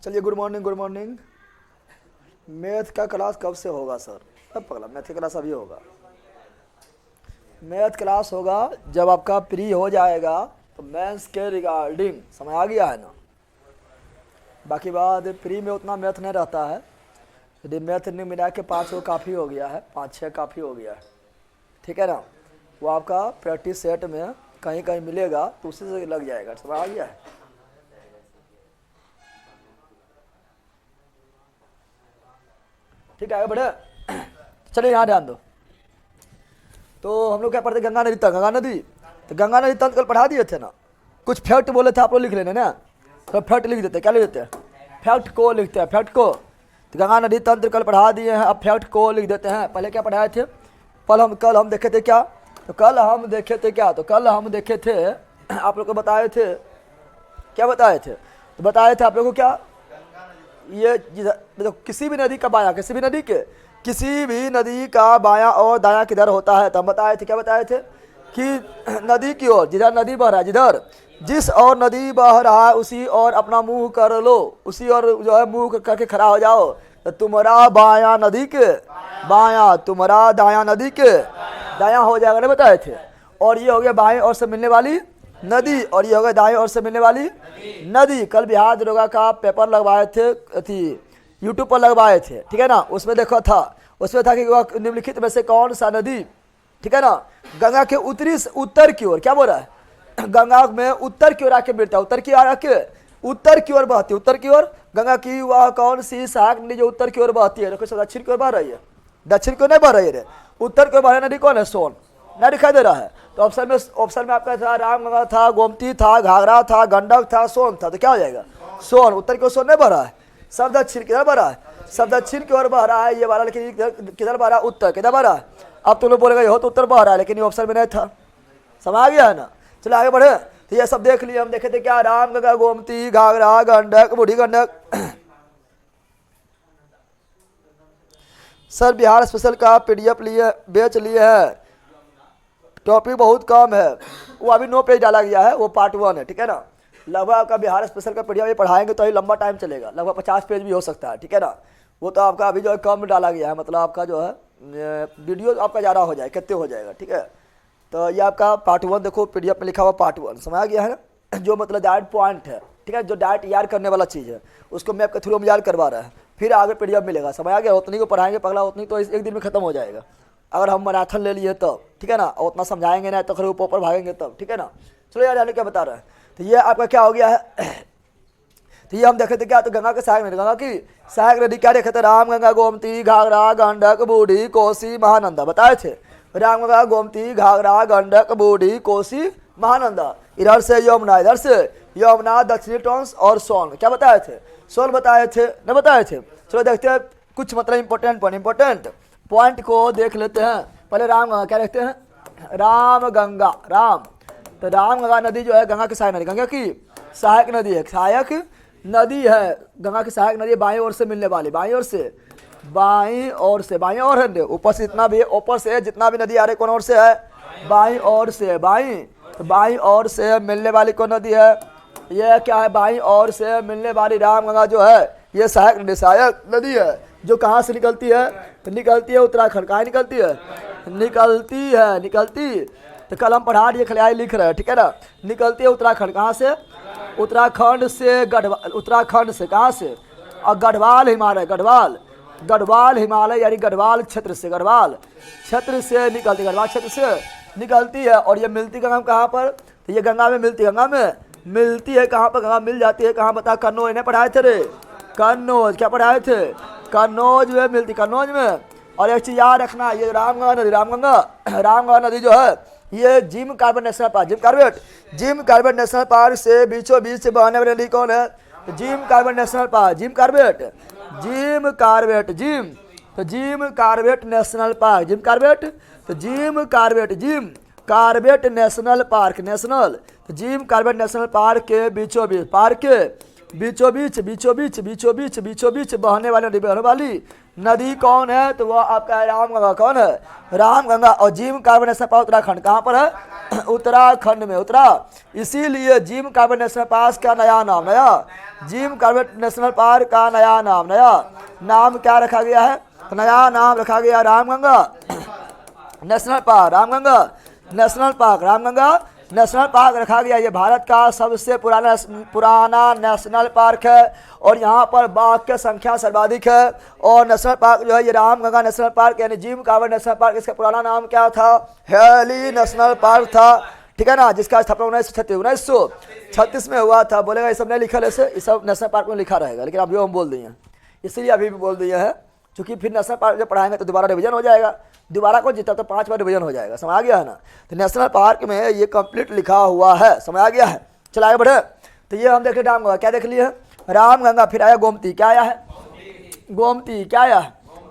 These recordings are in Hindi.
चलिए, good morning good morning. Math का क्लास कब से होगा सर? अब पगला, मैथ का क्लास अभी होगा। मैथ क्लास होगा जब आपका प्री हो जाएगा, तो मेंस के रिगार्डिंग समझ आ गया है ना। बाकी बात प्री में उतना मैथ नहीं रहता है, यदि मैथ नहीं मिला के 5 को काफ़ी हो गया है, 5-6 काफ़ी हो गया है, ठीक है ना। वो आपका प्रैक्टिस सेट में कहीं कहीं मिलेगा तो उसी से लग जाएगा, समझ आ गया है। ठीक है, आगे बढ़े। चलिए यहाँ ध्यान दो। तो हम लोग क्या पढ़ते, गंगा नदी तक, गंगा नदी तो गंगा नदी तक कल पढ़ा दिए थे ना। कुछ फैक्ट बोले थे, आप लोग लिख लेना ना। तो फैक्ट लिख देते, क्या लिख देते हैं? फैक्ट को लिखते हैं, फैक्ट को। तो गंगा नदी तंत्र कल पढ़ा दिए हैं, अब फैक्ट को लिख देते हैं। पहले क्या पढ़ाए थे? कल हम देखे थे क्या? तो कल हम देखे थे क्या? तो कल हम देखे थे, आप लोग को बताए थे, क्या बताए थे? तो बताए थे आप लोग को क्या, ये देखो किसी भी नदी का बायां, किसी भी नदी का बायां और दायां किधर होता है। तो हम बताए थे, क्या बताए थे कि नदी की ओर, जिधर नदी बह रहा है, जिधर जिस और नदी बह रहा है उसी और अपना मुंह कर लो, उसी और जो है मुंह करके खड़ा हो जाओ। तो तुम्हारा बायां नदी के बायां, तुम्हारा दायां नदी के दायां हो जाएगा, नहीं बताए थे। और ये हो गया बाएं ओर से मिलने वाली नदी, और ये हो गया दाएं ओर से मिलने वाली नदी। कल बिहार दरोगा का पेपर लगवाए थे, थी यूट्यूब पर लगवाए थे, ठीक है ना। उसमें देखा था, उसमें था कि वह निम्नलिखित में से कौन सा नदी, ठीक है ना, गंगा के उत्तर की ओर, क्या बोल रहा है, गंगा में उत्तर की ओर आके मिलता है, उत्तर की ओर आके उत्तर की ओर बहती है, उत्तर की ओर गंगा की वह कौन सी सहायक नदी जो उत्तर की ओर बहती है? देखो दक्षिण की ओर बह रही है, दक्षिण की ओर नहीं बह रही है, उत्तर की ओर बह रही नदी कौन है? सोन, नहीं दिखाई दे रहा है। तो ऑप्शन में आपका था रामगंगा था, गोमती था, घाघरा था, गंडक था, सोन था। तो क्या हो जाएगा? सोन। उत्तर की ओर सोन नहीं बह रहा है, सब दक्षिण किधर बह रहा है? सब दक्षिण की ओर बह रहा है ये वाला, लेकिन किधर बह रहा है? उत्तर। किधर बह रहा है? अब तुम लोग बोलेगा ये हो तो उत्तर बह रहा है, लेकिन ये ऑप्शन में नहीं था, समझ आ गया है ना। चलो आगे बढ़े। तो ये सब देख लिए, हम देखे थे क्या, रामगंगा, गोमती, घाघरा, गंडक, बूढ़ी गंडक। सर बिहार स्पेशल का पीडीएफ लिए बेच लिए है, टॉपिक बहुत कम है, वो अभी 9 पेज डाला गया है, वो पार्ट 1 है, ठीक है ना। लगभग आपका बिहार स्पेशल का पीडीएफ पढ़ाएंगे तो ये लंबा टाइम चलेगा, लगभग 50 पेज भी हो सकता है, ठीक है ना। वो तो आपका अभी जो है कम डाला गया है, मतलब आपका जो है वीडियो आपका ज़्यादा हो जाए, कितने हो जाएगा, ठीक है। तो ये आपका पार्ट 1 देखो, पीडीएफ में लिखा हुआ पार्ट 1, समझ आ गया है ना। जो मतलब डायरेक्ट पॉइंट है, ठीक है, जो डायरेक्ट याद करने वाला चीज़ है, उसको मैप के थ्रू हम याद करवा रहे हैं, फिर आगे पीडीएफ मिलेगा, समझ आ गया। उतनी को पढ़ाएंगे पगला, उतनी तो एक दिन में खत्म हो जाएगा। अगर हम मैराथन ले लिए तब, ठीक है ना, और उतना समझाएंगे ना तो फिर ऊपर भागेंगे तब, ठीक है ना। चलो यार जाने क्या बता रहे हैं। तो ये आपका क्या हो गया है, तो ये हम देखे थे क्या, तो गंगा के सहायक नदी, गंगा की सहायक नदी क्या देखे थे? रामगंगा, गोमती, घाघरा, गंडक, बूढ़ी, कोसी, महानंदा बताए थे। रामगंगा, गोमती, घाघरा, गंडक, बूढ़ी, कोसी, महानंदा। इधर से यमुना, इधर से यमुना, दक्षिणी टॉन्स और सोन, क्या बताए थे? सोन बताए थे, नहीं बताए थे। चलो देखते हैं कुछ मतलब इंपॉर्टेंट पॉइंट को देख लेते हैं। पहले रामगंगा क्या देखते हैं? रामगंगा, राम, तो रामगंगा नदी जो है गंगा की सहायक नदी, गंगा की सहायक नदी है, सहायक नदी है, गंगा की सहायक नदी, बाईं ओर से मिलने वाली, बाईं ओर से, बाईं ओर से, बाईं ओर है, ऊपर से जितना भी ऊपर से जितना भी नदी आ रही कौन ओर से है? बाईं ओर से, बाईं, तो बाईं ओर से मिलने वाली कौन नदी है? ये क्या है? बाईं ओर से मिलने वाली रामगंगा जो है ये सहायक नदी है, जो कहाँ से निकलती है? तो निकलती है उत्तराखंड, कहाँ निकलती है? निकलती। तो कल हम पढ़ा रही खलियाई लिख रहे हैं, ठीक है ना। निकलती है उत्तराखंड, कहाँ से? उत्तराखंड से, गढ़वाल, उत्तराखंड से कहाँ से? और गढ़वाल हिमालय, गढ़वाल हिमालय यानी गढ़वाल क्षेत्र से, गढ़वाल क्षेत्र से निकलती, गढ़वाल क्षेत्र से निकलती है। और ये मिलती गंगा में कहाँ पर? तो ये गंगा में मिलती, गंगा में मिलती है कहाँ पर? गंगा मिल जाती है कहाँ बता? कन्नौज, इन्हें पढ़ाए थे रे, कन्नौज, क्या पढ़ाए थे? कन्नौज में मिलती, कन्नौज में। और एक चीज याद रखना, ये रामगंगा नदी जो है ये Jim Corbett national park, Jim Corbett national park से बीचों बीच से बहने वाली नदी कौन है? Jim Corbett national park, Jim Corbett national park, Jim Corbett national park के बीचों बीच बहने वाली नदी कौन है? तो वह आपका रामगंगा। कौन है? रामगंगा। और gym carbon national park Uttarakhand कहाँ पर है? उत्तराखंड में। उत्तरा, इसीलिए जिम कार्बन नेशनल पार्क का नया नाम, जिम कार्बन नेशनल पार्क का नया नाम क्या रखा गया है? तो नया नाम रखा गया Ramganga national park. Ramganga national park, Ramganga national park रखा गया। ये भारत का सबसे पुराना नेशनल पार्क है और यहाँ पर बाघ की संख्या सर्वाधिक है। और नेशनल पार्क जो है ये रामगंगा नेशनल पार्क यानी जिम कार्बन नेशनल पार्क, इसका पुराना नाम क्या था? हैली नेशनल पार्क था, ठीक है ना, जिसका स्थापना 1936 में हुआ था। बोलेगा ये सब नहीं लिखा, ऐसे ये सब नेशनल पार्क में लिखा रहेगा, लेकिन अभी हम बोल दिए, इसलिए अभी भी बोल दिए हैं, क्योंकि फिर नेशनल पार्क जब पढ़ाएंगे तो दोबारा रिवीजन हो जाएगा। दोबारा को जितना तो 5 बार रिवीजन हो जाएगा। समझ आ गया है ना? तो नेशनल पार्क में ये कंप्लीट लिखा हुआ है। समझ आ गया है? चलो आगे बढ़े। तो ये हम देख रहे रामगंगा, क्या देख लिए? रामगंगा। फिर आया गोमती। क्या आया है? गोमती। क्या आया?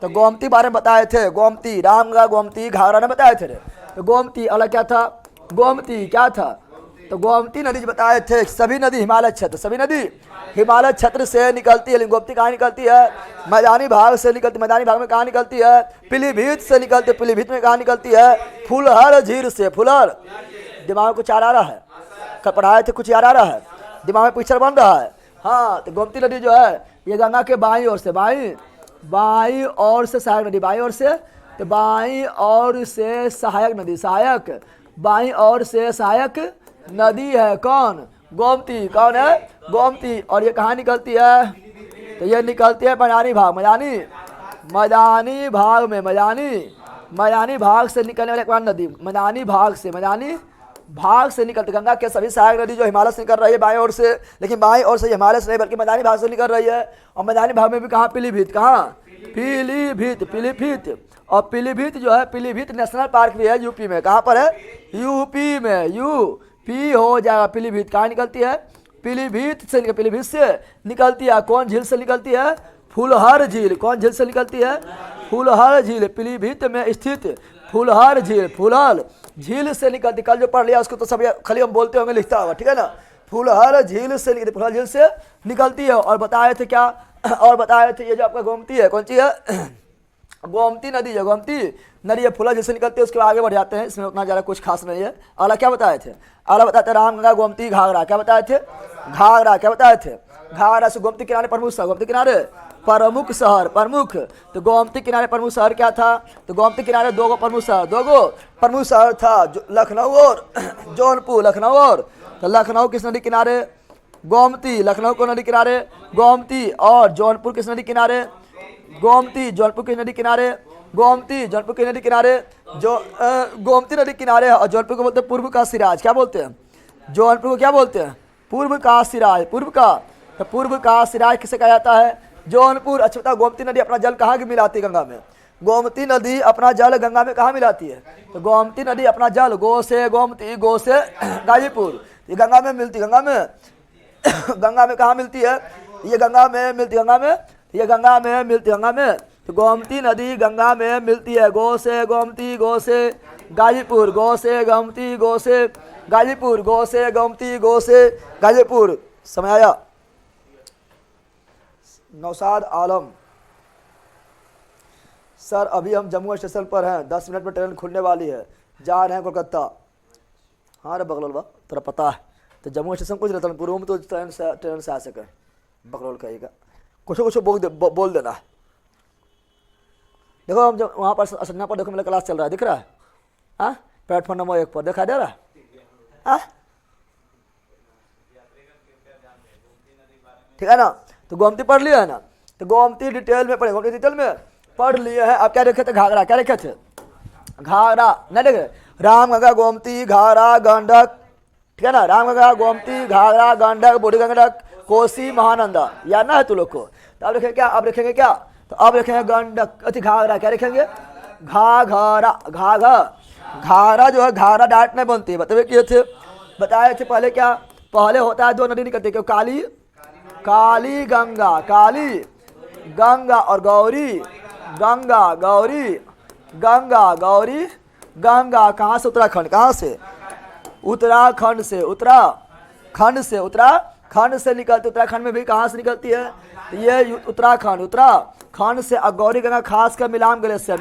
तो गोमती बारे में बताए थे। गोमती, रामगंगा, गोमती, घाघरा ने बताए थे। तो गोमती अलग क्या था? गोमती क्या था? तो गोमती नदी जो बताए थे, सभी नदी हिमालय क्षेत्र, सभी नदी हिमालय क्षेत्र से निकलती है। लेकिन गोमती कहाँ निकलती है? मैदानी भाग से निकलती। मैदानी भाग में कहाँ निकलती है? पीलीभीत से निकलती। पीलीभीत में कहाँ निकलती है? फुलहर झील से। फुलहर, दिमाग में कुछ याद आ रहा है? कल पढ़ाए थे, कुछ याद आ रहा है? दिमाग में पिक्चर बन रहा है? हाँ, तो गोमती नदी जो है ये गंगा के बाईं ओर से, बाईं ओर से सहायक नदी, बाईं ओर से, तो बाईं ओर से सहायक नदी, सहायक, बाईं ओर से सहायक नदी है। कौन? गोमती। कौन है? गोमती। और ये कहाँ निकलती है? तो ये निकलती है मैदानी भाग, मैदानी भाग में, मैदानी भाग से निकलने वाले कौन नदी? मैदानी भाग से निकलती। गंगा के सभी सहायक नदी जो हिमालय से निकल रही है बाईं ओर से, लेकिन बाईं ओर से हिमालय से नहीं बल्कि मैदानी भाग से निकल रही है। और मैदानी भाग में भी कहाँ? पीलीभीत। कहाँ? पीलीभीत। और पीलीभीत जो है, पीलीभीत नेशनल पार्क भी है यूपी में। कहाँ पर है? यूपी में। यूपी हो जाएगा। पीलीभीत कहाँ निकलती है? पीलीभीत से निकलती है। कौन झील से निकलती है? फुलहर झील। कौन झील से निकलती है? फुलहर झील। पीलीभीत में स्थित फुलहर झील, फुलहर झील से निकलती। कल जो पढ़ लिया उसको तो सब खाली हम बोलते होंगे, लिखता होगा, ठीक है ना? फुलहर झील से निकलती, फुलहर झील से निकलती है। और बताए थे क्या? और बताए थे ये जो आपका गोमती है, कौन सी है? गोमती नदी है। गोमती नदी है, फुलहर झील से निकलती है। उसके बाद आगे बढ़ जाते हैं, इसमें उतना ज़्यादा कुछ खास नहीं है। अगला क्या बताए थे? अगला बताए थे रामगंगा, गोमती, घाघरा। क्या बताए थे? घाघरा। क्या बताए थे? घाघरा से गोमती किनारे प्रमुख शहर, गोमती किनारे प्रमुख शहर, प्रमुख। तो गोमती किनारे प्रमुख शहर क्या था? तो गोमती किनारे दो गो प्रमुख शहर था, लखनऊ और जौनपुर। तो लखनऊ किस नदी किनारे? गोमती। लखनऊ को नदी किनारे गोमती। और जौनपुर किस नदी किनारे? गोमती। जौनपुर की नदी किनारे गोमती। जौनपुर की नदी किनारे जो गोमती नदी किनारे है। और जौनपुर को बोलते हैं पूर्व का सिराज। क्या बोलते हैं? जौनपुर को क्या बोलते हैं? पूर्व का सिराज। पूर्व का, तो पूर्व का सिराज किसे कहा जाता है? जौनपुर। अच्छा बताओ, गोमती नदी अपना जल कहाँ मिलाती है? गंगा में। गोमती नदी अपना जल गंगा में कहाँ मिलाती है? तो गोमती नदी अपना जल गो से गोमती, गो से गाजीपुर, ये गंगा में मिलती। गंगा में कहाँ मिलती है? ये गंगा में मिलती, गंगा में। तो गोमती नदी गंगा में मिलती है। गो से गोमती, गो से गाजीपुर, गो से गोमती, गो से गाजीपुर, गो से गोमती, गो से गाजीपुर। समय आया? नौशाद आलम सर, अभी हम जम्मू स्टेशन पर हैं, 10 मिनट में ट्रेन खुलने वाली है, जा रहे हैं कोलकाता। हाँ रे बगलोल, तेरा पता है तो जम्मू स्टेशन कुछ रहता है, पूर्व में तो ट्रेन से आ सके। बगलोल कहेगा कुछ बोल देना। देखो हम जब वहाँ पर असन्ना पर देखो मेरा क्लास चल रहा है, दिख रहा है? हाँ, प्लेटफॉर्म नंबर 1 पर दिखाई दे रहा है? हाँ, ठीक है ना? तो गोमती पढ़ लिया है ना? तो गोमती डिटेल में पढ़े, गोमती डिटेल में पढ़ लिए हैं। अब क्या देखे थे? घाघरा। क्या देखे थे? घाघरा नहीं देखे? रामगंगा, गोमती, घाघरा, गंडक, ठीक है ना? रामगंगा, गोमती, घाघरा, गंडक, बूढ़ी गंडक, कोसी, महानंदा। याद ना है तू लोग को? तो अब लिखेंगे क्या? अब लिखेंगे क्या? तो अब लिखेंगे गंडक, अति घाघरा। क्या लिखेंगे? घाघरा। घाघरा जो है, घाघरा डाट नहीं बनती है, बताए थे पहले क्या? पहले होता है 2 नदी निकलती है, क्यों? काली गंगा, काली गंगा और गौरी गंगा कहाँ से? उत्तराखंड। कहाँ से? उत्तराखंड से, उत्तराखंड खंड से निकलती, उत्तराखंड में भी कहाँ से निकलती है? तो ये उत्तराखंड, उत्तराखंड से गौरी गंगा खास कर Milam glacier,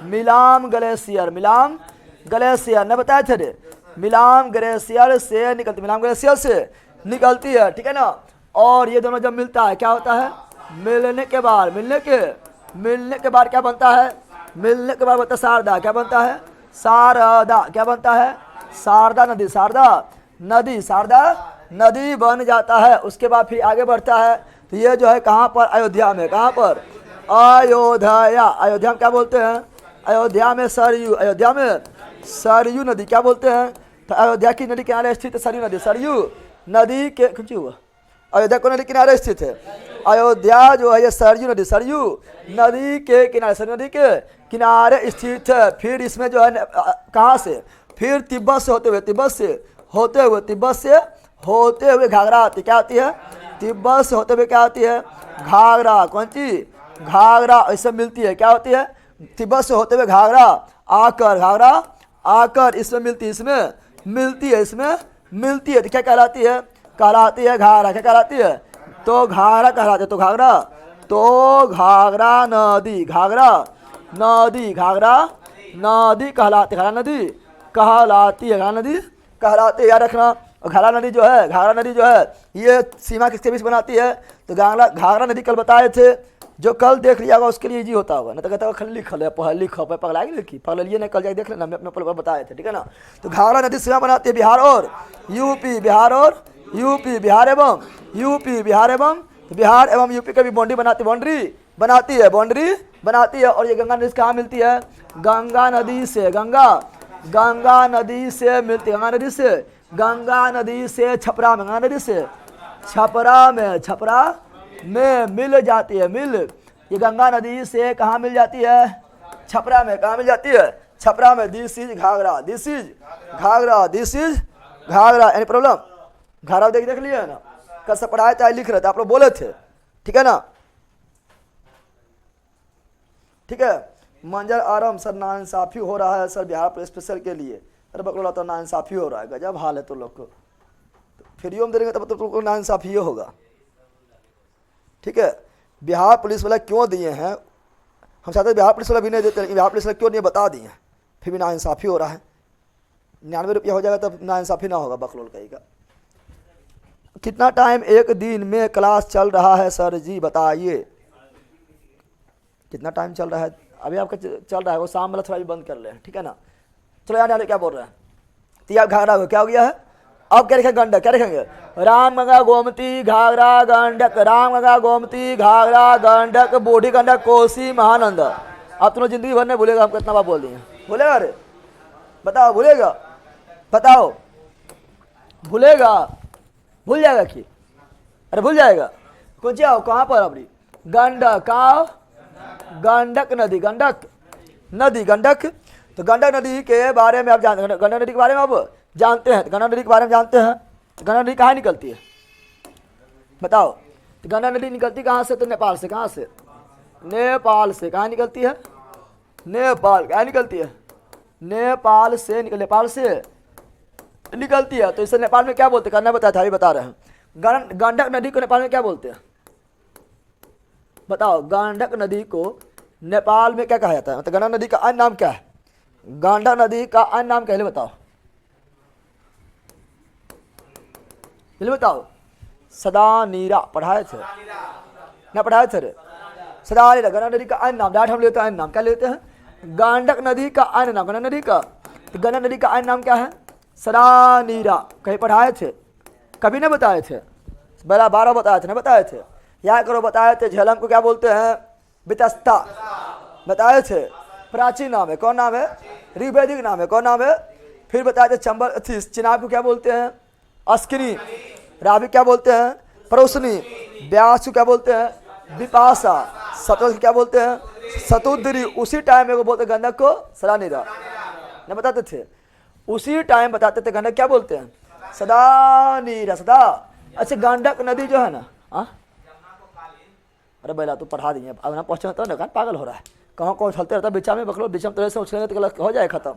Milam glacier, Milam glacier ने बताया थे रे, मिलाम ग्लेशियर से निकलती, मिलाम ग्लेशियर से निकलती है, ठीक है ना। और ये दोनों जब मिलता है क्या होता है? मिलने के बाद, मिलने के बाद क्या बनता है? मिलने के बाद बनता है शारदा, क्या बनता है? शारदा, क्या बनता है? शारदा नदी, शारदा नदी बन जाता है। उसके बाद फिर आगे बढ़ता है, तो ये जो है कहाँ पर? अयोध्या में, कहाँ पर? अयोध्या में क्या बोलते हैं? अयोध्या में सरयू, अयोध्या में सरयू नदी क्या बोलते हैं? तो अयोध्या की नदी किनारे स्थित सरयू नदी, सरयू नदी के कुछ हुआ, अयोध्या को नदी किनारे स्थित है। अयोध्या जो है ये सरयू नदी के किनारे, सरयू नदी के किनारे स्थित है। फिर इसमें जो है कहाँ से? फिर तिब्बत से होते हुए घाघरा आती, क्या आती है? तिब्बत से होते हुए क्या आती है? घाघरा, कौन सी? घाघरा, ऐसे मिलती है, क्या होती है? तिब्बत से होते हुए घाघरा आकर इसमें मिलती है, तो क्या कहलाती है? कहलाती है घाघरा, क्या कहलाती है? तो घाघरा कहलाती है, तो घाघरा नदी, घाघरा नदी कहलाती है, घाघरा नदी कहलाती है, याद रखना। घाघरा नदी जो है ये सीमा किसके बीच बनाती है? तो घाघरा नदी कल बताए थे, जो कल देख लिया होगा उसके लिए इजी होता होगा, नहीं तो कहता होगा खाली लिखो पगला लिखी पगलिए नहीं, कल जाके देख लेना, मैं अपने बताए थे, ठीक है ना। तो घाघरा नदी सीमा बनाती है बिहार और यूपी, बिहार एवं यूपी का भी बाउंड्री बनाती है। और ये गंगा नदी कहाँ मिलती है? गंगा नदी से मिलती है, गंगा नदी से छपरा में मिल जाती है, ये गंगा नदी से कहाँ मिल जाती है? छपरा में, कहाँ मिल जाती है? छपरा में। This is Ghaghara, any problem? Ghaghara देख लिया है ना, कल से पढ़ाए थे, लिख रहे थे, आप लोग बोले थे, ठीक है ना, ठीक है। मंजर आराम सर, नाइंसाफी हो रहा है सर बिहार पुलिस स्पेशल के लिए। अरे बकलोला, तो नाइंसाफी हो रहा है, गजब हाल है तो लोग को, फ्री में देंगे तब तो नाइंसाफी होगा, ठीक है। बिहार पुलिस वाला क्यों दिए हैं? हम चाहते बिहार पुलिस वाला भी नहीं देते, लेकिन बिहार पुलिस वाला क्यों नहीं बता दिए, फिर भी नाइंसाफी हो रहा है। 99 रुपया हो जाएगा तब नाइंसाफी ना होगा, बकलोल कहेगा। कितना टाइम एक दिन में क्लास चल रहा है सर जी बताइए? कितना टाइम चल रहा है? अभी आपका चल रहा है, वो शाम वाला थोड़ा भी बंद कर ले, ठीक है ना। चलो यार क्या बोल रहे हैं? तो यार घाघरा को क्या हो गया है? अब क्या लिखेंगे? गंडक, क्या लिखेंगे? राम गंगा गोमती घाघरा गंडक, राम गंगा गोमती घाघरा गंडक, बूढ़ी गंडक कोसी महानंदा। अब तुम जिंदगी भर नहीं भूलेगा, हम कितना बार बोल दिए, भूलेगा? अरे बताओ, भूलेगा? बताओ, भूलेगा? भूल जाएगा कि? अरे भूल जाएगा। कौन सी आओ, कहाँ पर? अपनी गंडक, गंडक नदी। तो गंडक नदी के बारे में आप जानते हैं, गंडक नदी के बारे में आप जानते हैं, गंडक नदी के बारे में जानते हैं। गंडक नदी कहाँ निकलती है बताओ? तो गंडक नदी निकलती कहाँ से? तो नेपाल से। कहाँ से? नेपाल से। कहाँ निकलती है? नेपाल। कहाँ निकलती है? नेपाल से निकलती है। तो इसे नेपाल में क्या बोलते हैं? करना बताया था, अभी बता रहे हैं। गंडक नदी को नेपाल में क्या बोलते हैं बताओ? गंडक नदी को नेपाल में क्या कहा जाता है? तो गंडक नदी का अन्य नाम क्या है? गंडक नदी का अन्य नाम क्या है बताओ? बताओ। सदा नीरा पढ़ाए थे ना? पढ़ाए थे रे, सदा नीरा। गंडक नदी का अन्य नाम, डायरेक्ट हम लेते हैं अन्य नाम, क्या लेते हैं? गंडक नदी का अन्य नाम, गंडक नदी का। तो गंडक नदी का अन्य नाम क्या है? सदा नीरा। कहीं पढ़ाए थे? कभी नहीं बताए थे? 12 बताए थे ना? बताए थे, याद करो, बताए थे। झेलम को क्या बोलते हैं? बितस्ता, बताए थे। प्राचीन नाम है, कौन नाम है? ऋग्वैदिक नाम है, कौन नाम है? फिर बताए थे चंबल, चिनाब को क्या बोलते हैं? अस्किनी। रावी क्या बोलते हैं? परोसनी। व्यास को क्या बोलते हैं? विपाशा। सतोज क्या बोलते हैं? सतुद्री। उसी टाइम में वो बोलते गंडक को सदा नीरा, नहीं बताते थे? उसी टाइम बताते थे गंडक क्या बोलते हैं? सदा नीरा, सदा। अच्छा, गंडक नदी जो है ना, अरे बेला तू पढ़ा दिए, अब ना पहुँचे तो ना, पागल हो रहा है, कहाँ कौन चलते रहता है बीचा में, बकलो बीच में तो उछलेंगे तो हो जाए खत्म।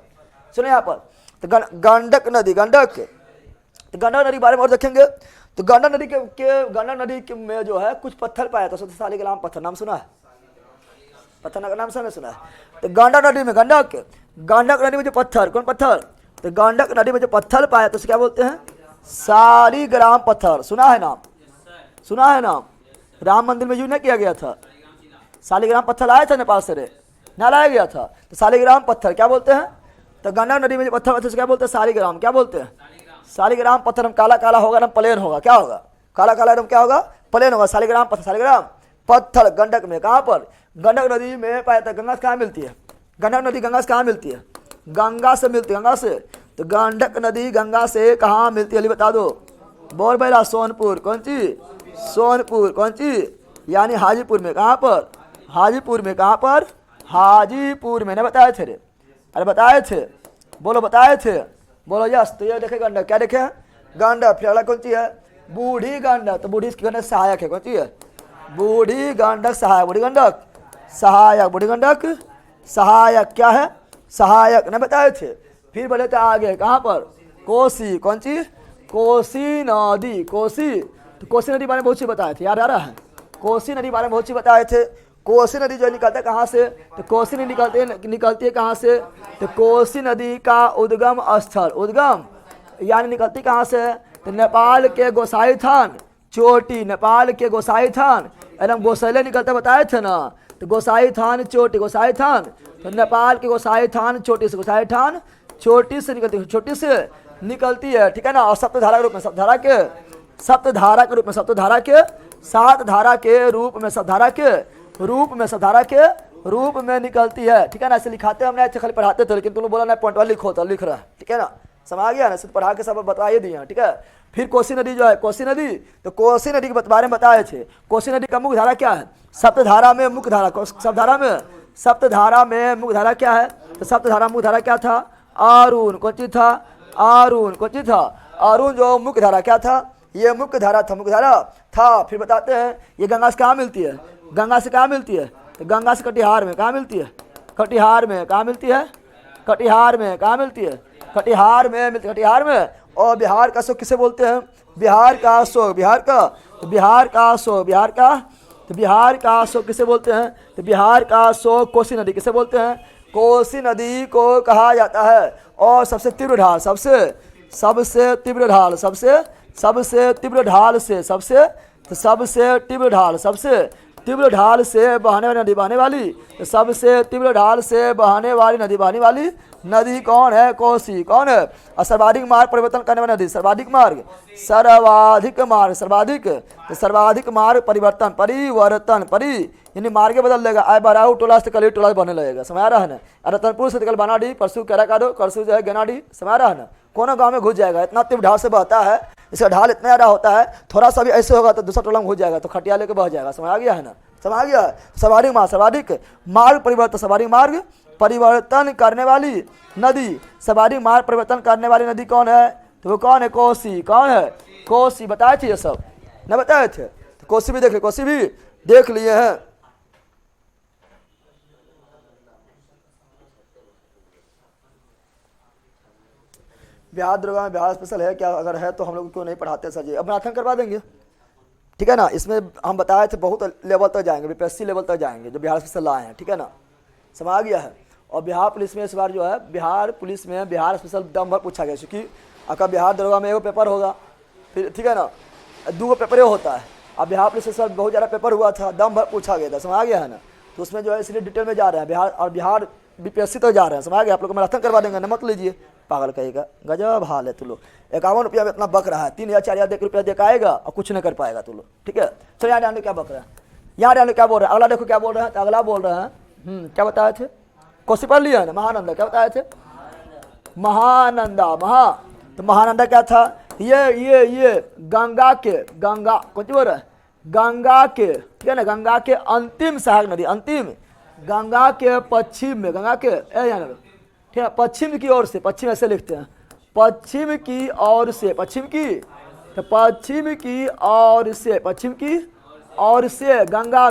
सुनो यहाँ पर, तो गंडक नदी, गंडक तो गंडक नदी के बारे में और देखेंगे। तो गंडक नदी गंडक नदी के में जो है कुछ पत्थर पाया था, शालिग्राम पत्थर, नाम सुना है? पत्थर का नाम सुना है? तो गंडक नदी में गंडक नदी में जो पत्थर, कौन पत्थर? तो गंडक नदी में जो पत्थर पाया तो उसे क्या बोलते हैं? शालिग्राम पत्थर। सुना है नाम? सुना है नाम? राम मंदिर में यूज नहीं किया गया था? शालिग्राम पत्थर लाया था नेपाल से रे? ना लाया गया था? तो शालिग्राम पत्थर क्या बोलते हैं? तो गंडक नदी में जो पत्थर क्या बोलते हैं? शालिग्राम। क्या बोलते हैं? शालिग्राम पत्थर। हम काला काला होगा ना, प्लेन होगा। क्या होगा? काला काला एकदम क्या होगा? प्लेन होगा। शालिग्राम पत्थर, शालिग्राम पत्थर गंडक में। कहाँ पर? गंडक नदी में पाया था। गंगा से कहाँ मिलती है? गंडक नदी गंगा से कहाँ मिलती है? गंगा से मिलती है। गंगा से। तो गंडक नदी गंगा से कहाँ मिलती है? अली बता दो। बोल बेला सोनपुर। कौन चीज? सोनपुर। कौन चीज? यानी हाजीपुर में। कहाँ पर? हाजीपुर में। कहाँ पर? हाजीपुर में। नहीं बताए थे रे? अरे बताए थे, बोलो बताए थे, बोलो यस। तो ये देखे गंडक, क्या देखे? गंडक। फिर अगला कौन सी है? बूढ़ी गंडक। तो बूढ़ी गंडक सहायक है। कौन सी है? बूढ़ी गंडक सहायक। बूढ़ी गंडक सहायक। बूढ़ी गंडक सहायक क्या है? सहायक। नहीं बताए थे? फिर बोले थे आगे कहाँ पर? कोसी। कौन सी? कोसी नदी। कोसी। तो कोसी नदी बारे में बहुत चीज बताए थे, याद आ रहा है? कोसी नदी बारे में बहुत चीज बताए थे। कोसी नदी जो निकलता है कहाँ से? तो कोसी नदी निकलती है कहाँ से? तो कोसी नदी का उद्गम स्थल, उद्गम यानी निकलती कहाँ से? तो नेपाल के गोसाई थान चोटी। नेपाल के गोसाई थान एकदम गोसैले निकलते बताए थे ना? तो गोसाई थान चोटी, गोसाई थान। तो नेपाल के गोसाई थान चोटी से, गोसाई थान चोटी से निकलती है, छोटी से निकलती है। ठीक है ना? और सप्तधारा के रूप में, सप्तधारा के, सप्तधारा के रूप में, सप्तधारा के, सात धारा के रूप में, सप्तधारा के रूप में, सप्तधारा के रूप में निकलती है। ठीक है ना? ऐसे लिखाते हमने, ऐसे खाली पढ़ाते थे, लेकिन तुम बोला ना पॉइंट वाला लिखो, तो लिख रहा है। ठीक है ना? समझ आ गया ना? सिर्फ पढ़ा के सब बता ही दिए। ठीक है? फिर कोसी नदी जो है, कोसी नदी, तो कोसी नदी के बारे में बताए थे। कोसी नदी का मुख्य धारा क्या है? सप्तधारा में मुख्य धारा, सप्तधारा में, सप्तधारा में मुख्य धारा क्या है? तो सप्तधारा मुख्य धारा क्या था? अरुण। कौन चीज था? अरुण। कौन चीज था? अरुण जो मुख्य धारा क्या था? ये मुख्य धारा था, मुख्य धारा था। फिर बताते हैं ये गंगा से कहाँ मिलती है? गंगा से कहाँ मिलती है? तो गंगा से कटिहार में। कहाँ मिलती है? कटिहार में। कहाँ मिलती है? कटिहार में। कहाँ मिलती है? कटिहार में मिलती है, कटिहार में। और बिहार का अशोक किसे बोलते हैं? बिहार का अशोक। बिहार का, तो बिहार का अशोक, बिहार का, तो बिहार का अशोक किसे बोलते हैं? तो बिहार का अशोक कोसी नदी किसे बोलते हैं? कोसी नदी को कहा जाता है। और सबसे तीव्र ढाल, सबसे तीव्र ढाल, सबसे तीव्र ढाल से, सबसे तीव्र ढाल, सबसे तीव्र ढाल से बहने वाली नदी, बहने वाली, तो सबसे तीव्र ढाल से बहने वाली नदी, बहने वाली नदी कौन है? कोसी। कौन है? और सर्वाधिक मार्ग परिवर्तन करने वाली नदी, सर्वाधिक मार्ग, सर्वाधिक मार्ग, सर्वाधिक, तो सर्वाधिक मार्ग परिवर्तन, परिवर्तन, यानी मार्गे बदल देगा। आए बराऊ टोला से कल टोला बनने लगेगा। समझ आ रहा है ना? रतनपुर से कल बनाडी, परसों कैराकाडो, परसों जो है गेनाडी। समझ आ रहा है ना? कोनो गाँव में घुस जाएगा। इतना तीव्र ढाल से बहता है, इसका ढाल इतना ज़्यादा होता है, थोड़ा सा भी ऐसे होगा तो दूसरा टोला में घुस जाएगा, तो खटिया लेके बह जाएगा। समझ आ गया है ना? समझ आ गया? सर्वाधिक मार्ग, सर्वाधिक मार्ग परिवर्तन, सर्वाधिक मार्ग परिवर्तन करने वाली नदी, सर्वाधिक मार्ग परिवर्तन करने वाली नदी कौन है? तो वो कौन है? कोसी। कौन है? कोसी। बताए थे ये सब? नहीं बताए थे? तो कोसी भी देख लिए, कोसी भी देख लिए हैं। बिहार दरोगा में बिहार स्पेशल है क्या? अगर है तो हम लोग क्यों नहीं पढ़ाते सर जी? अब मैराथन करवा देंगे। ठीक है ना? इसमें हम बताए थे बहुत लेवल तक जाएंगे, बीपीएससी लेवल तक जाएंगे जो बिहार स्पेशल लाए हैं। ठीक है ना? समझ आ गया है? और बिहार पुलिस में इस बार जो है, बिहार पुलिस में बिहार स्पेशल दम भर पूछा गया, क्योंकि आपका बिहार दरोगा में एगो पेपर होगा, फिर ठीक है ना, 2 पेपर होता है। अब बिहार पुलिस स्पेशल बहुत ज़्यादा पेपर हुआ था, दम भर पूछा गया था। समझ आ गया है ना? तो उसमें जो है इसलिए डिटेल में जा रहे हैं बिहार, और बिहार बीपीएससी तो जा रहे हैं। समझ आ गया? आप लोग को मैराथन करवा देंगे ना, मत लीजिए, पागल कहेगा। गजब हाल है तू लोग। 51 रुपया में इतना बक रहा है, 3000 4000 देख रुपया दे आएगा और कुछ नहीं कर पाएगा तू लोग। ठीक है? चलो यहाँ डाल क्या बक रहा है, यहाँ डाल क्या बोल रहा है? अगला देखो क्या बोल रहे हैं। तो अगला बोल रहे हैं क्या बताए थे? कोसी पढ़ लिया है ना? महानंदा। क्या बताए थे? महानंदा। तो महानंदा क्या था? ये गंगा के, गंगा कौन सी बोल रहा है? गंगा के, ठीक है ना? गंगा के अंतिम सहायक नदी, अंतिम, गंगा के पश्चिम में, गंगा के ठीक है, पश्चिम की ओर से, पश्चिम ऐसे लिखते हैं, पश्चिम की ओर से, पश्चिम की, तो पश्चिम की ओर से, पश्चिम की ओर से गंगा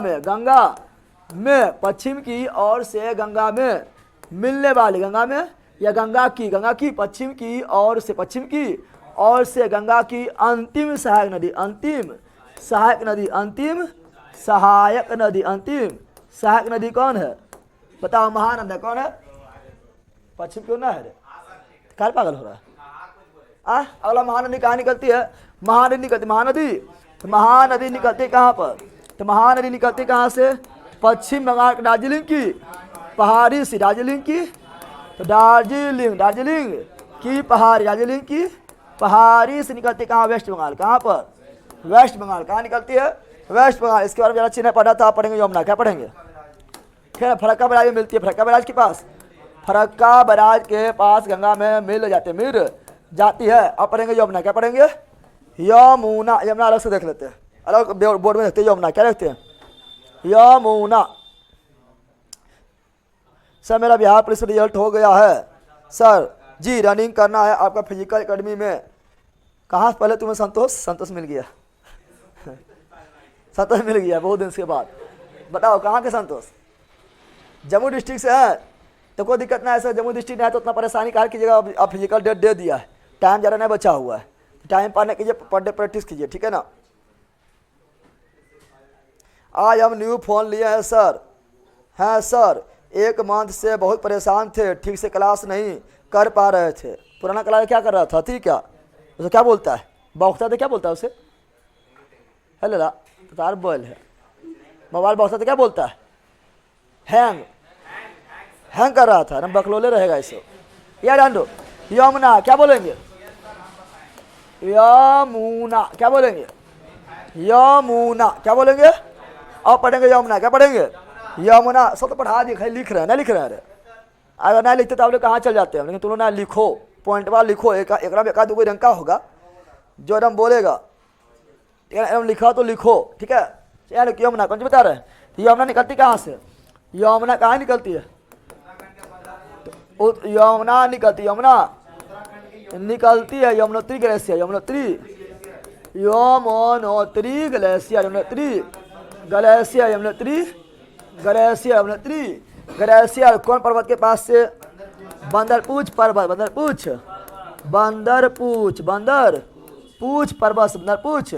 में, पश्चिम की ओर से गंगा में मिलने वाली, गंगा में या गंगा की पश्चिम की ओर से, पश्चिम की और से गंगा की अंतिम सहायक नदी, अंतिम सहायक नदी, अंतिम सहायक नदी, अंतिम सहायक नदी कौन है? बताओ, महानंदा कौन है? पश्चिम क्यों ना है? क्या पागल हो रहा है? अगला महानदी कहाँ निकलती है? महानदी निकलती, महानदी, तो महानदी निकलती कहाँ पर? तो महानदी निकलती कहाँ से? पश्चिम बंगाल के दार्जिलिंग की पहाड़ी से, दार्जिलिंग की, तो दार्जिलिंग, दार्जिलिंग की पहाड़ी, दार्जिलिंग की पहाड़ी से निकलती कहाँ? वेस्ट बंगाल। कहाँ पर? वेस्ट बंगाल। कहाँ निकलती है? वेस्ट बंगाल। इसके बारे में ज़्यादा चिन्ह पढ़ा था, आप पढ़ेंगे यमुना। क्या पढ़ेंगे? फिर फरक्का बैराज में मिलती है, फरक्का बैराज के पास, फरक्का बैराज के पास गंगा में मिल जाती है। अब पढ़ेंगे यमुना। क्या पढ़ेंगे? यमुना। यमुना अलग से देख लेते हैं, अलग बोर्ड में देखते हैं। यमुना क्या देखते हैं? यमुना। सर मेरा बिहार पुलिस रिजल्ट हो गया है सर जी, रनिंग करना है आपका फिजिकल एकेडमी में। कहाँ पहले तुम्हें संतोष मिल गया? संतोष मिल गया बहुत दिन के बाद। बताओ कहाँ के संतोष? जम्मू डिस्ट्रिक्ट से है तो कोई दिक्कत नहीं है सर। जम्मू डिस्ट्रिक्ट नहीं है तो उतना परेशानी कहा कीजिएगा। अब फिजिकल डेट दे दिया है, टाइम ज़्यादा नहीं बचा हुआ है, टाइम पाने कीजिए, पर डे प्रैक्टिस कीजिए, ठीक है ना। आज हम न्यू फ़ोन लिए हैं सर। हैं सर, 1 मंथ से बहुत परेशान थे, ठीक से क्लास नहीं कर पा रहे थे। पुराना क्लास क्या कर रहा था? ठीक क्या उसे क्या बोलता है? बौखता था, क्या बोलता है उसे? है लला तार बोल है, मोबाइल बौखता था, क्या बोलता है? हैंग कर रहा था ना, बकलोले रहेगा इसे। यार जान दो। यमुना क्या बोलेंगे? यमुना क्या बोलेंगे? यमुना क्या बोलेंगे? अब पढ़ेंगे यमुना। क्या पढ़ेंगे? यमुना। सब तो पढ़ा दिए, लिख रहे हैं, नहीं लिख रहे हैं? अगर नहीं लिखते तो आप लोग कहाँ चल जाते हैं? लेकिन तुम लोग ना लिखो, पॉइंट वाला लिखो। एक दो कोई रंग का होगा जो एकदम बोलेगा, ठीक है? एकदम लिखा तो लिखो, ठीक है। यमुना कौन सी बता रहे हैं? यमुना निकलती कहाँ से? यमुना कहाँ निकलती है? यमुना निकलती, यमुना निकलती है Yamunotri glacier, Yamunotri, Yamunotri glacier, Yamunotri glacier, Yamunotri glacier, Yamunotri glacier. कौन पर्वत के पास से? बंदरपूछ पर्वत, बंदरपूछ, बंदरपूछ, बंदरपूछ पर्वत, बंदरपूछ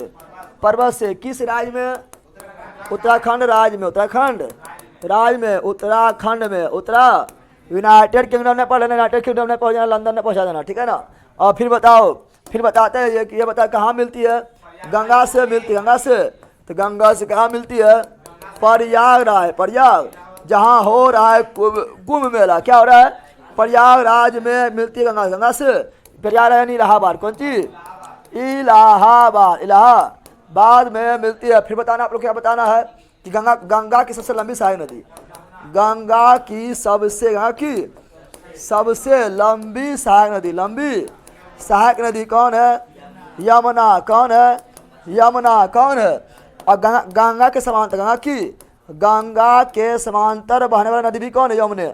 पर्वत से। किस राज्य में? उत्तराखंड राज्य में, उत्तराखंड राज्य में, उत्तराखंड में, उत्तरा यूनाइटेड किंगडम ने पढ़ना, यूनाइटेड किंगडम ने पहुंच जाना, लंदन ने पहुंचा देना, ठीक है ना। और फिर बताओ, फिर बताते हैं कि ये बताओ कहाँ मिलती है? गंगा से मिलती है, गंगा से। तो गंगा से कहाँ मिलती है? प्रयागराज, प्रयाग जहाँ हो रहा है कुंभ मेला। क्या हो रहा है? प्रयागराज में मिलती है गंगा, गंगा से। प्रयागराज यानी इलाहाबाद, कौन सी? इलाहाबाद, इलाहाबाद में मिलती है। फिर बताना आप लोग, क्या बताना है कि गंगा की सबसे लंबी सहायक नदी, गंगा की सबसे लंबी सहायक नदी, लंबी सहायक नदी कौन है? यमुना। कौन है? यमुना कौन है? और गंगा के समांतर, गंगा के समांतर बहने वाली नदी भी कौन है? यमुना।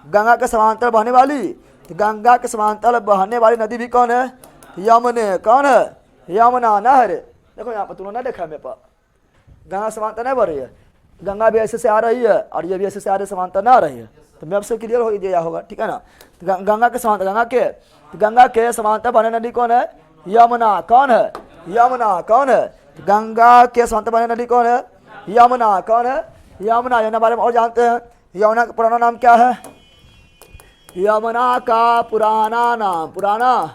गंगा के समांतर बहने वाली, तो गंगा के समांतर बहने वाली नदी भी कौन है? यमुना। कौन है? यमुना नहर। देखो यहाँ पर तुमने ना देखा, मेरे पास गंगा समांतर नहीं बढ़ रही है, गंगा भी ऐसे से आ रही है और ये भी ऐसे से आ रही, समांतर ना आ रही है। तो मैप से क्लियर हो गया होगा, ठीक है ना। तो गंगा के समांतर, गंगा के समांतर बहने नदी कौन है? यमुना। कौन है? यमुना कौन है? गंगा के समांतर बहने नदी कौन है? यमुना। कौन है? यमुना। यमुना बारे में और जानते हैं। यमुना का पुराना नाम क्या है? यमुना का पुराना नाम, पुराना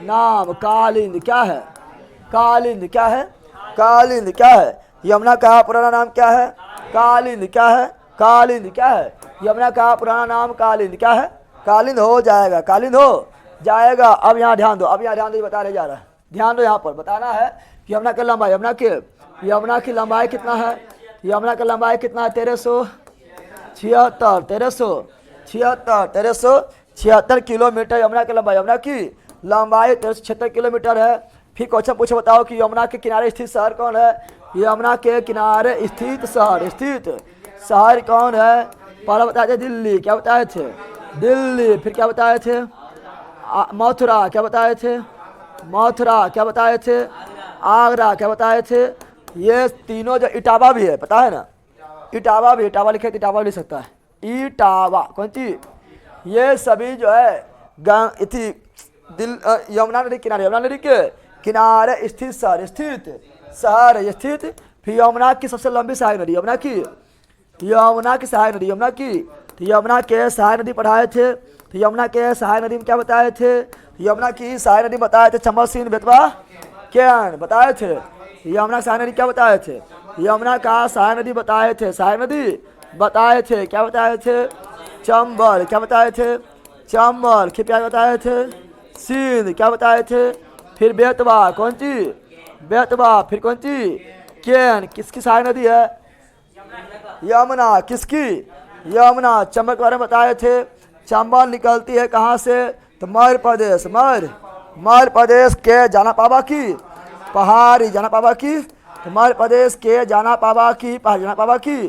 नाम कालिंद। क्या है? कालिंद। क्या है? कालिंद। क्या है? यमुना का पुराना नाम क्या है? कालिंद। क्या है? कालिंद। क्या है? यमुना का पुराना नाम कालिंद। क्या है? कालिंद हो जाएगा, कालिंद हो जाएगा। अब यहाँ ध्यान दो, बता रहे जा रहा है, ध्यान दो। यहाँ पर बताना है कि यमुना की लंबाई, यमुना की लंबाई कितना है? यमुना की लंबाई कितना है? 1376 किलोमीटर यमुना की लंबाई। यमुना की लंबाई 1376 किलोमीटर है। फिर क्वेश्चन पूछे, बताओ कि यमुना के किनारे स्थित शहर कौन है? यमुना के किनारे स्थित शहर कौन है? पहले बताए थे दिल्ली। क्या बताए थे? दिल्ली। फिर क्या बताए थे? मथुरा। क्या बताए थे? मथुरा। क्या बताए थे? आगरा। क्या बताए थे? ये तीनों जो, इटावा भी है, पता है ना? इटावा भी, इटावा लिखे तो इटावा लिख सकता है, इटावा। कौन सी? ये सभी जो है दिल यमुना नदी किनारे, यमुना नदी के किनारे स्थित शहर, स्थित शहर स्थित। फिर यमुना की सबसे लंबी सहायक नदी, यमुना की सहायक नदी, यमुना की। तो यमुना के सहायक नदी पढ़ाए थे। तो यमुना के सहायक नदी में क्या बताए थे? यमुना की सहायक नदी बताए थे चंबल सिंध बेतवा केन बताए थे। यमुना की सहायक नदी क्या बताए थे? यमुना का सहायक नदी बताए थे, सहायक नदी बताए थे, क्या बताए थे? चंबल, क्या बताए थे? चंबल। फिर क्या बताए थे? सिंध, क्या बताए थे? फिर बेतवा, कौन सी? बेतवा। फिर कौन सी? केन। किसकी सहायक नदी है? यमुना। किसकी? यमुना। चंबल के बारे में बताए थे। चंबल निकलती है कहाँ से? तो मध्य प्रदेश, मध्य प्रदेश के जानापाबा की पहाड़ी, जानापाबा की। तो मध्य प्रदेश के जानापाबा की पहाड़ी, जानापाबा की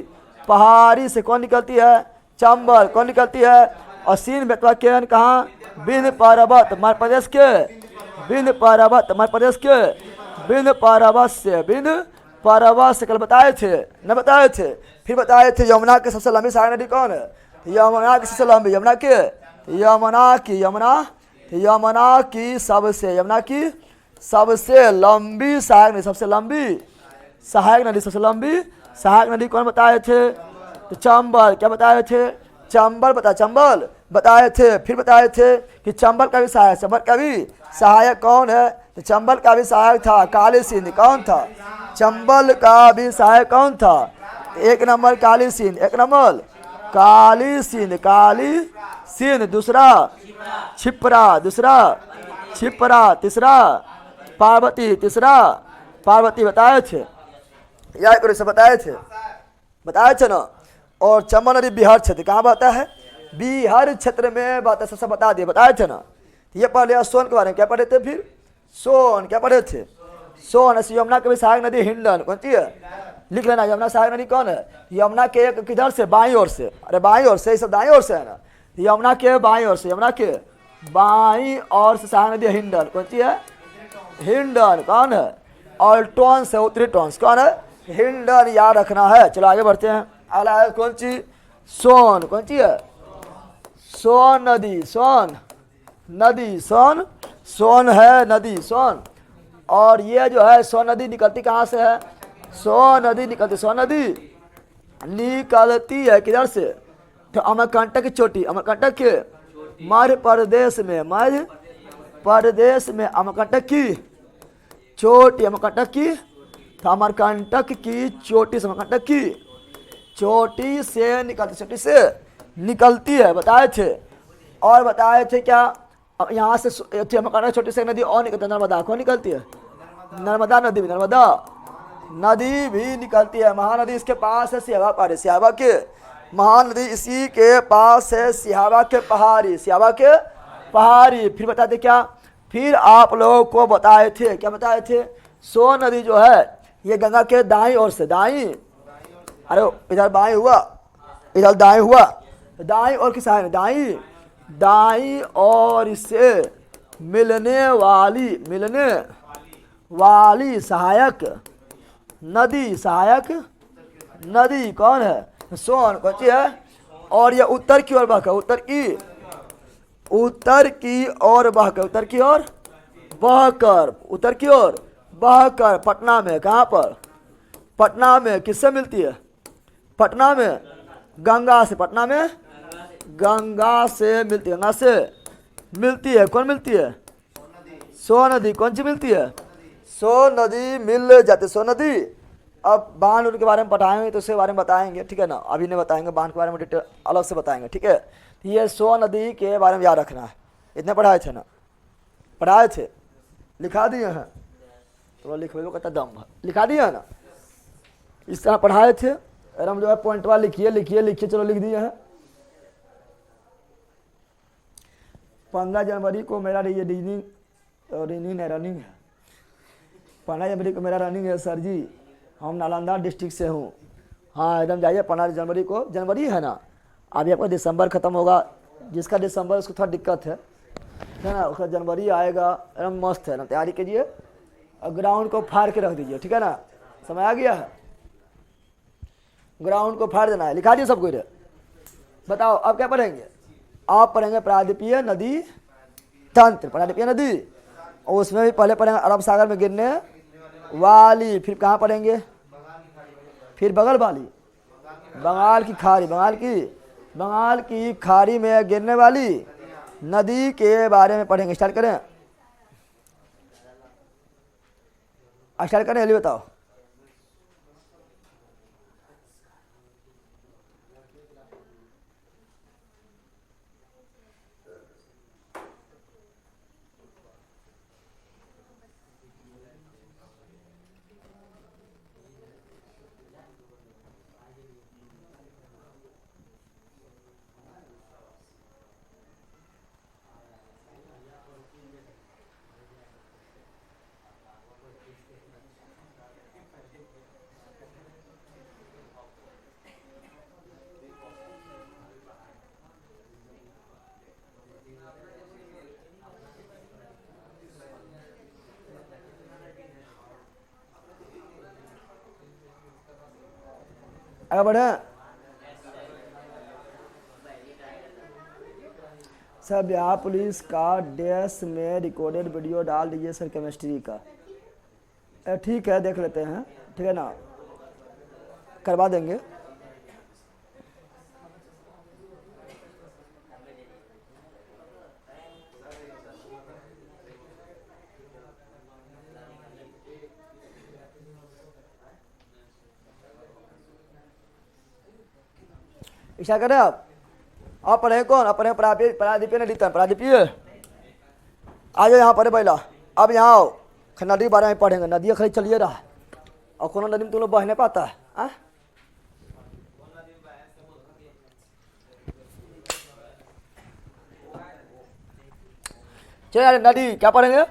पहाड़ी से कौन निकलती है? चंबल। कौन निकलती है? और सिंध बेतवा केन कहाँ? विंध्य पर्वत, मध्य प्रदेश के विंध्य पर्वत, मध्य प्रदेश के विंध्य पर्वत से, विंध्य पर्वत से कल बताए थे, न बताए थे। फिर बताए थे यमुना की सबसे लंबी सहायक नदी कौन है? यमुना की सबसे लंबी, यमुना की सबसे लंबी सहायक नदी, सबसे लंबी सहायक नदी, सबसे लंबी सहायक नदी कौन बताए थे? तो चंबल। क्या बताए थे? चंबल चंबल बताए थे। फिर बताए थे कि चंबल का भी सहायक, चंबल का भी सहायक कौन है? तो चंबल का भी सहायक था काली सिंध। कौन था? चंबल का भी सहायक कौन था? एक नंबर काली सिंध, एक नंबर काली सिंध, काली सिंध। दूसरा छिपरा, दूसरा छिपरा। तीसरा पार्वती, तीसरा पार्वती बताए थे, याद करो से बताए थे ना। और चंबल नदी बिहार क्षेत्र कहाँ बहता है? बिहार क्षेत्र में बहता, सबसे बता दिए, बताए थे ना। ये पढ़ लिया। सोन के बारे में क्या पढ़े थे? फिर सोन क्या पढ़े थे? सोन। यमुना की भी सहायक नदी हिंडन, कौन सी है? लिख लेना। यमुना सहायक नदी कौन है? यमुना के किधर से? बाईं ओर से। अरे बाईं ओर से, ये सब दाईं ओर से है ना। यमुना के बाईं ओर से, यमुना के बाईं ओर से सहायक नदी हिंडन, कौन सी है? हिंडन। कौन है? और टॉन्स है, उत्तरी टॉन्स। कौन है? हिंडन, याद रखना है। चलो आगे बढ़ते हैं। अगला है कौन सी? सोन। कौन सी है? सोन नदी, सोन नदी, सोन है नदी, सोन। और ये जो है सोन नदी निकलती कहाँ से है? सोन नदी निकलती है किधर से? तो अमरकंटक की चोटी, अमरकंटक के मध्य प्रदेश में, मध्य प्रदेश में अमरकंटक की चोटी, अमरकंटक की। तो अमरकंटक की चोटी से, अमरकंटक की चोटी से निकलती, चोटी से निकलती है, बताए थे। और बताए थे क्या? यहाँ से अमरकंटक छोटी से नदी और निकलती है, नर्मदा। कौन निकलती है? नर्मदा नदी भी, नर्मदा नदी भी निकलती है। महानदी इसके पास है सिहावा पहाड़ी, सिहावा के महानदी इसी के पास है, सिहावा के पहाड़ी, सिहावा के पहाड़ी। फिर बताते क्या? फिर आप लोगों को बताए थे, क्या बताए थे? सोन नदी जो है ये गंगा के दाईं ओर से, दाईं, अरे इधर बाईं हुआ, इधर दाईं हुआ, दाईं ओर की सहायक, दाईं ओर से मिलने वाली सहायक नदी, सहायक नदी कौन है? सोन। कौन सी है? और ये उत्तर की ओर बहकर, उत्तर की ओर बहकर, उत्तर की ओर बहकर पटना में, कहाँ पर? पटना में किससे मिलती है? पटना में गंगा से, पटना में गंगा से मिलती है, गंगा से मिलती है। कौन मिलती है? सोन नदी। कौन सी मिलती है? सोन नदी मिल जाती, सोन नदी। अब बांध उनके बारे में पढ़ाएंगे तो उसके बारे में बताएंगे, ठीक है ना। अभी नहीं बताएंगे, बांध के बारे में डिटेल अलग से बताएंगे, ठीक है। ये सोन नदी के बारे में याद रखना है। इतने पढ़ाए थे ना? पढ़ाए थे, लिखा दिए हैं। तो लिख लो, कहता दम लिखा दिया है ना। इस तरह पढ़ाए थे। अरे हम जो है पॉइंटवा लिखिए, चलो लिख दिए हैं। 15 जनवरी को मेरा ये रनिंग है। 15 जनवरी को मेरा रनिंग है सर जी। हम नालंदा डिस्ट्रिक्ट से हूँ। हाँ एकदम जाइए। 15 जनवरी को, जनवरी है ना, अभी आपका दिसंबर खत्म होगा। जिसका दिसंबर उसको थोड़ा दिक्कत है ना, उसका जनवरी आएगा। एकदम मस्त है ना, तैयारी कीजिए और ग्राउंड को फाड़ के रख दीजिए, ठीक है ना। समय आ गया है, ग्राउंड को फाड़ देना है। लिखा दिए सब कुछ? बताओ अब क्या पढ़ेंगे? आप पढ़ेंगे प्रायद्वीपीय नदी तंत्र, प्रायद्वीपीय नदी, और उसमें भी पहले पढ़ेंगे अरब सागर में गिरने वाली, फिर कहाँ पढ़ेंगे, फिर बगल वाली, बंगाल की खाड़ी, बंगाल की खाड़ी में गिरने वाली नदी के बारे में पढ़ेंगे। स्टार्ट करें, जल्दी बताओ। आगे बढ़े सर। बिहार पुलिस का डैश में रिकॉर्डेड वीडियो डाल दीजिए सर, केमिस्ट्री का। ठीक है, देख लेते हैं, ठीक है ना, करवा देंगे। इच्छा करें आप पढ़े कौन, आप पढ़े प्रायद्वीपीय नदी, प्रायद्वीपीय। आ जाओ यहाँ पढ़े पहला। अब यहाँ आओ, नदी के बारे में पढ़ेंगे। नदी खाली चलिए रहा, और कौन नदी में तुम लोग बह नहीं पाता है। चलिए यार, नदी क्या पढ़ेंगे,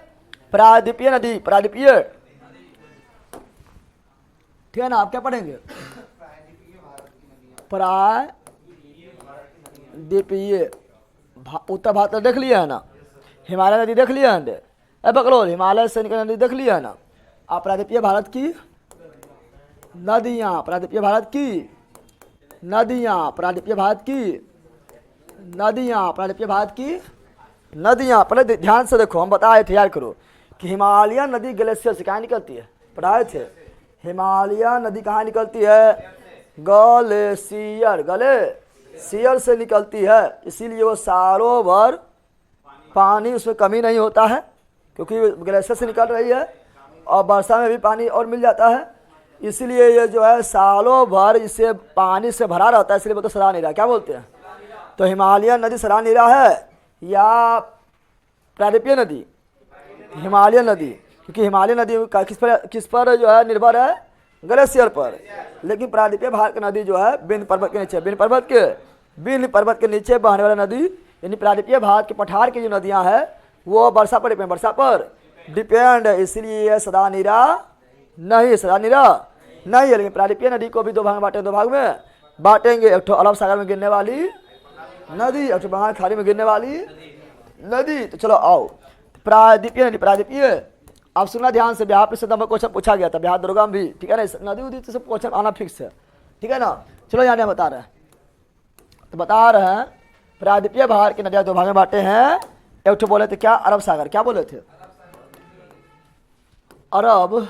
प्रायद्वीपीय नदी, प्रायद्वीपीय, ठीक है ना। आप क्या पढ़ेंगे, प्रायद्वीपीय। उत्तर भारत देख लिया है ना, हिमालय नदी देख लिया है, बकलोल हिमालय से निकल नदी देख लिया है ना। आप प्रायद्वीपीय भारत की नदियाँ, प्रायद्वीपीय भारत की नदियाँ, प्रायद्वीपीय भारत की नदियाँ, प्रायद्वीपीय भारत की नदियाँ। पहले ध्यान से देखो, हम बताए थे, याद करो कि हिमालय नदी ग्लेशियर से कहाँ निकलती है, पढ़ाए थे। हिमालय नदी कहाँ निकलती है, ग्लेशियर, ग्लेशियर से निकलती है। इसीलिए वो सालों भर पानी उसमें कमी नहीं होता है, क्योंकि ग्लेशियर से निकल रही है, और वर्षा में भी पानी और मिल जाता है। इसीलिए ये जो है सालों भर इसे पानी से भरा रहता है, इसलिए वो तो सदा नीरा, क्या बोलते हैं। तो हिमालय नदी सदा नीरा है या प्रायद्वीपीय नदी, हिमालय नदी, क्योंकि हिमालय नदी किस पर जो है निर्भर है, ग्लेशियर पर। लेकिन प्रायद्वीपीय भारत की नदी जो है विंध्य पर्वत के नीचे, विंध्य पर्वत के नीचे बहने वाला नदी, यानी प्रायद्वीपीय भारत के पठार की जो नदियां हैं वो वर्षा पर डिपेंड है। इसलिए यह सदा नीरा नहीं है। लेकिन प्रायद्वीपीय नदी को भी दो भाग में बांटे, दो भाग में बांटेंगे। एक तो अरब सागर में गिरने वाली नदी, एक तो बंगाल खाड़ी में गिरने वाली नदी। तो चलो आओ, प्रायद्वीपीय नदी, प्रायद्वीपीय। आप सुनना ध्यान से, बिहार से नंबर क्वेश्चन पूछा गया था, बिहार दरोगा में भी, ठीक है ना। नदी उदी तो सब क्वेश्चन आना फिक्स है, ठीक है ना। चलो यहाँ बता रहे हैं, तो बता रहे हैं प्रायद्वीपीय भारत की नदियाँ दो भाग में बांटे हैं। एक तो बोले थे क्या, अरब सागर, क्या बोले थे, अरब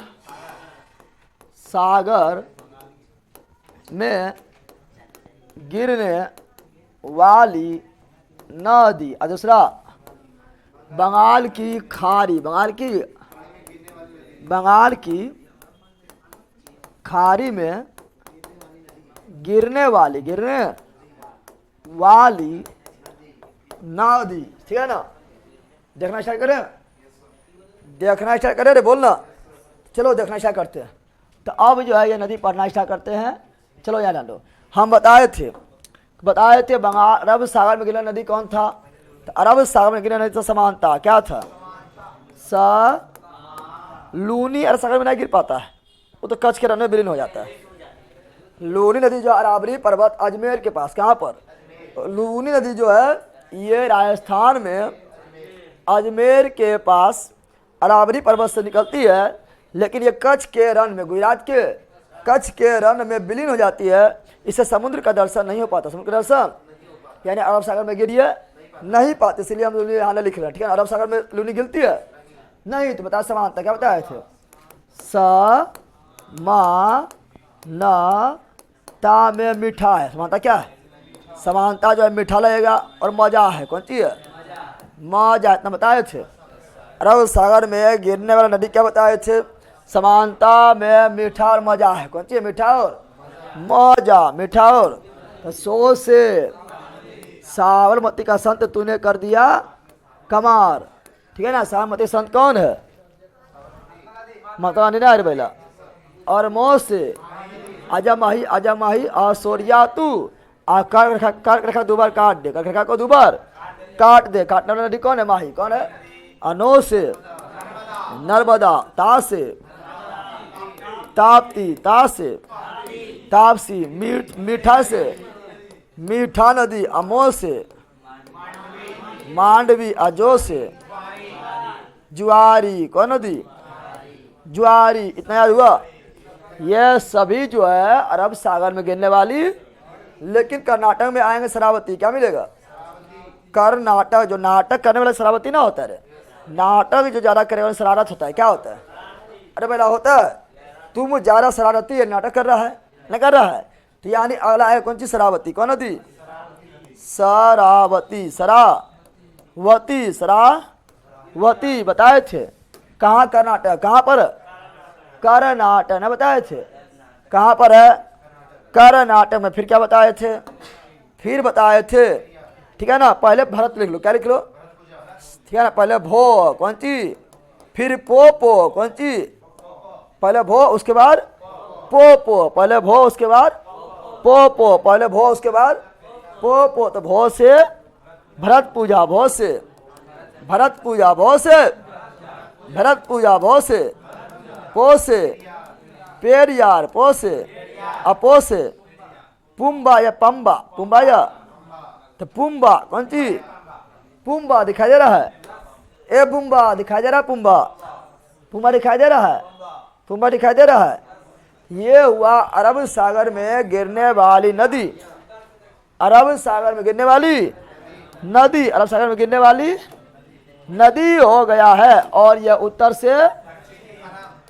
सागर में गिरने वाली नदी, और दूसरा बंगाल की खाड़ी, बंगाल की खाड़ी में गिरने वाली नदी, ठीक है ना। देखना स्टार्ट करें, रे बोलना। चलो देखना स्टार्ट करते हैं। तो अब जो है ये नदी पढ़ना स्टार्ट करते हैं। चलो यहाँ डालो, हम बताए थे बंगाल अरब सागर में गिरने नदी कौन था, तो अरब सागर में गिरने नदी तो समान था, क्या था, लूनी। अरब सागर में नहीं गिर पाता है, वो तो कच्छ के रन में विलीन हो जाता है। लूनी नदी जो अरावली पर्वत अजमेर के पास, कहाँ पर, लूनी नदी जो है ये राजस्थान में अजमेर के पास अरावली पर्वत से निकलती है, लेकिन ये कच्छ के रण में, गुजरात के कच्छ के रण में विलीन हो जाती है। इससे समुद्र का दर्शन नहीं हो पाता, समुद्र का दर्शन, यानी अरब सागर में गिरी है, नहीं पाते, इसलिए हम लूनी यहाँ लिख रहे हैं, ठीक है। अरब सागर में लूनी गिरती है नहीं, तो बता समानता क्या बताए थे? स मा न ता में मीठा है, समानता क्या है? समानता जो है मीठा लगेगा और मजा है, कौन सी है? मजा, इतना बताए थे। अरब सागर में गिरने वाला नदी क्या बताए थे? समानता में मीठा और मजा है, कौन सी है? मीठा और मजा, मीठा और। तो सो से साबरमती का संत तूने कर दिया कमार, ठीक है ना। साबरमती संत कौन है? माता रानी ना बेला। और मो से आजा माही असोरिया तू कर रखा दोबार काट दे, कर रखा को दोबार काट दे। काटने वाला नदी कौन है? माही। कौन है? अनो से नर्मदा, ता से ताप्ती, ता से तापसी, मीठा से मीठा नदी, अमो से मांडवी, अजो से जुआरी, कौन नदी? जुआरी, इतना याद हुआ। ये सभी जो है अरब सागर में गिरने वाली, लेकिन कर्नाटक में आएंगे शरावती, क्या मिलेगा? कर्नाटक जो नाटक करने वाला शरावती ना होता है, नाटक जो ज्यादा करने वाला शरारत होता है, क्या होता है? अरे बेटा होता है, तुम ज्यादा शरारती है, नाटक कर रहा है, नहीं कर रहा है, तो यानी अगला है कौन सी? शरावती। कौन नदी? शरावती, शरावती, शरावती बताए थे। कहाँ? कर्नाटक। कहाँ पर? कर्नाटक ना बताए थे। कहाँ पर है? कर्नाटक में। फिर क्या बताए थे? फिर बताए थे, ठीक है ना। पहले भरत लिख लो, क्या लिख लो? ठीक है ना। पहले भो, कौन सी? फिर पो, कौन सी? पहले भो उसके बाद पो, पहले भो उसके बाद पो, पहले भो उसके बाद पो। तो भो से भरत पूजा, भो से भरत पूजा, भो से भरत पूजा, भो से पो से पेरियार, पो से अपो से पुम्बा या पंबा, पुम्बा या तो पुम्बा, कौन सी? पुम्बा दिखाई दे रहा है? ए पुम्बा दिखाई दे रहा है? पुम्बा, पुम्बा दिखाई दे रहा है? पुम्बा दिखाई दे रहा है? ये हुआ अरब सागर में गिरने वाली नदी। अरब सागर में गिरने वाली नदी, अरब सागर में गिरने वाली नदी हो गया है। और यह उत्तर से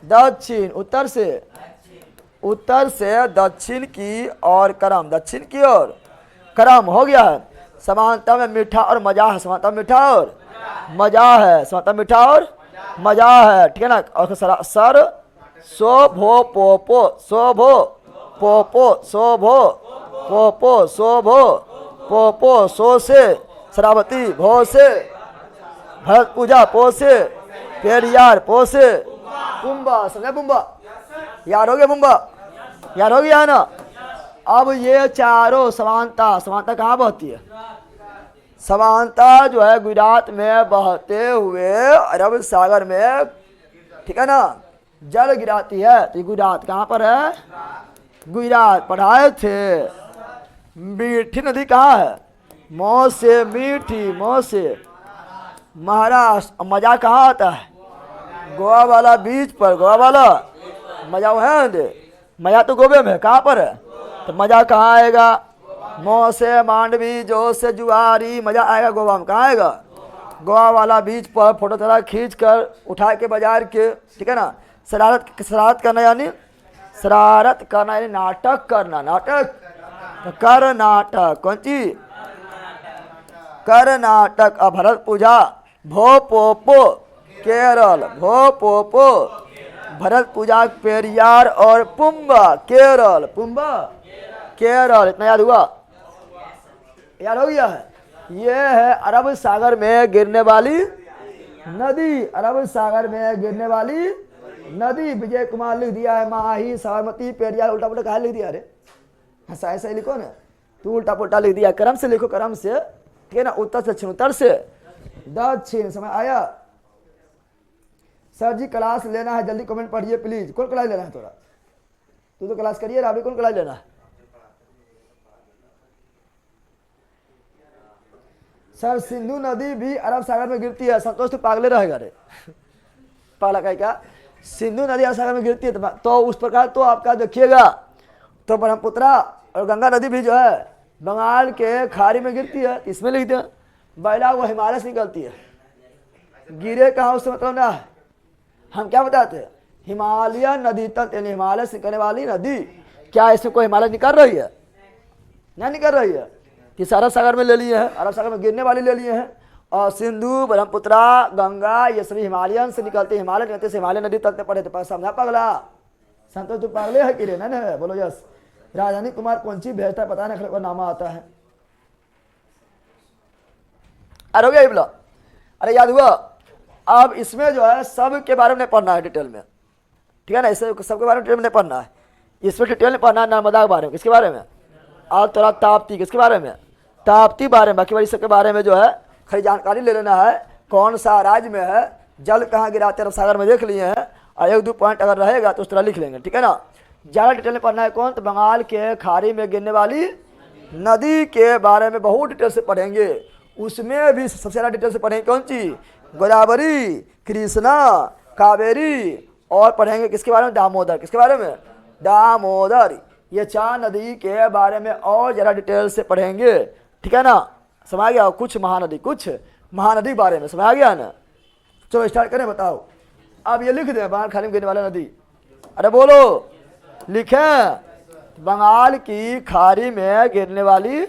दक्षिण, उत्तर से दक्षिण की और करम, दक्षिण की ओर करम हो गया है। समानता में मीठा और मजा है, समानता में मीठा और मजा है, समानता में मीठा और मजा है, ठीक है ना। और सर सो भो पोपो, सो भो पोपो, सो भो पोपो, सो भो पोपो, सो से शरावती, भो से भरत पूजा, पो से पेरियार, पो से पुम्बा, समझा? पुम्बा याद हो गया? पुम्बा याद हो गया ना। अब ये चारों समानता, समानता कहाँ बहती है? समानता जो है गुजरात में बहते हुए अरब सागर में, ठीक है ना, जल गिराती है। तो गुजरात कहाँ पर है? गुजरात पढ़ाए थे। मीठी नदी कहाँ है? मौ से मीठी, मौ से महाराष्ट्र। मजा कहाँ आता है? गोवा वाला बीच पर, गोवा वाला मजा वहाँ है। मजा तो गोवे में, कहाँ पर है? तो मजा कहाँ आएगा? मौ से मांडवी, जो से जुआरी, मजा आएगा गोवा में। कहाँ आएगा? गोवा वाला बीच पर फोटो थोड़ा खींच कर उठा के बाजार के, ठीक है ना। शरारत करना यानी शरारत करना यानी नाटक करना, नाटक। तो कर्नाटक, कौन सी? कर्नाटक। अब भरत पूजा, भो पोपो केरल, भो पोपो भरत पूजा पेरियार और पुम्बा केरल, पुम्बा केरल। इतना याद हुआ? याद हो गया है? ये है अरब सागर में गिरने वाली नदी, अरब सागर में गिरने वाली नदी। विजय कुमार लिख दिया है माही, साबरमती, पेरियार। उल्टा पुल्टा कहा लिख दिया? अरे ऐसा ही लिखो ना, तू उल्टा पुल्टा लिख दिया। क्रम से लिखो, क्रम से, ठीक है ना। उत्तर से दक्षिण, उत्तर से दक्षिण। समझ आया? सर जी क्लास लेना है, जल्दी कमेंट पढ़िए प्लीज। कौन क्लास लेना है? थोड़ा तू तो क्लास करिए, राबी कौन क्लास लेना है? सर सिंधु नदी भी अरब सागर में गिरती है। संतोष तो पागले रहेगा रे, पागला का क्या? सिंधु नदी अरब सागर में गिरती है तो उस प्रकार तो आपका देखिएगा, तो ब्रह्मपुत्रा और गंगा नदी भी जो है बंगाल के खाड़ी में गिरती है। इसमें लिख दिया बैला वो हिमालय से निकलती है, गिरे कहाँ उससे मतलब ना है। हम क्या बताते हैं, हिमालय नदी तक, यानी हिमालय से निकलने वाली नदी, क्या इसमें कोई हिमालय निकल रही है? नहीं निकल रही है। किस अरब सागर में ले लिए हैं, अरब सागर में गिरने वाली ले लिए हैं। और सिंधु, ब्रह्मपुत्रा, गंगा, ये सभी हिमालयन से निकलते, हिमालय निकलते से हिमालय नदी तक पड़े थे। समझा पगला? संतोष तू पागले है कि रे? ना बोलो यस। राजधानी कुमार कौन सी भेजता है पता नहीं, का नामा आता है। अरे हो गया बोला, अरे याद हुआ। अब इसमें जो है सब के बारे में पढ़ना है डिटेल में, ठीक है ना। इससे सबके बारे में डिटेल में नहीं पढ़ना है, इसमें डिटेल में पढ़ना है। नर्मदा के बारे में, किसके बारे में? और थोड़ा ताप्ती, किसके बारे में? ताप्ती बारे में। बाकी बारी सबके बारे में जो है खरी जानकारी ले लेना है, कौन सा राज्य में है, जल कहाँ गिराते अरब सागर में देख लिए हैं। और एक दो पॉइंट अगर रहेगा तो उस तरह लिख लेंगे, ठीक है ना। ज़्यादा डिटेल में पढ़ना है कौन? तो बंगाल के खाड़ी में गिरने वाली नदी के बारे में बहुत डिटेल से पढ़ेंगे। उसमें भी सबसे ज़्यादा डिटेल से पढ़ेंगे कौन सी? गोदावरी, कृष्णा, कावेरी, और पढ़ेंगे किसके बारे में? दामोदर। किसके बारे में? दामोदर। ये 4 नदी के बारे में और ज़्यादा डिटेल से पढ़ेंगे, ठीक है ना। समझ गया? कुछ महानदी बारे में समझ गया ना। चलो स्टार्ट करें, बताओ। अब ये लिख दें बंगाल खाड़ी में गिरने वाला नदी। अरे बोलो, लिखें बंगाल की खाड़ी में गिरने वाली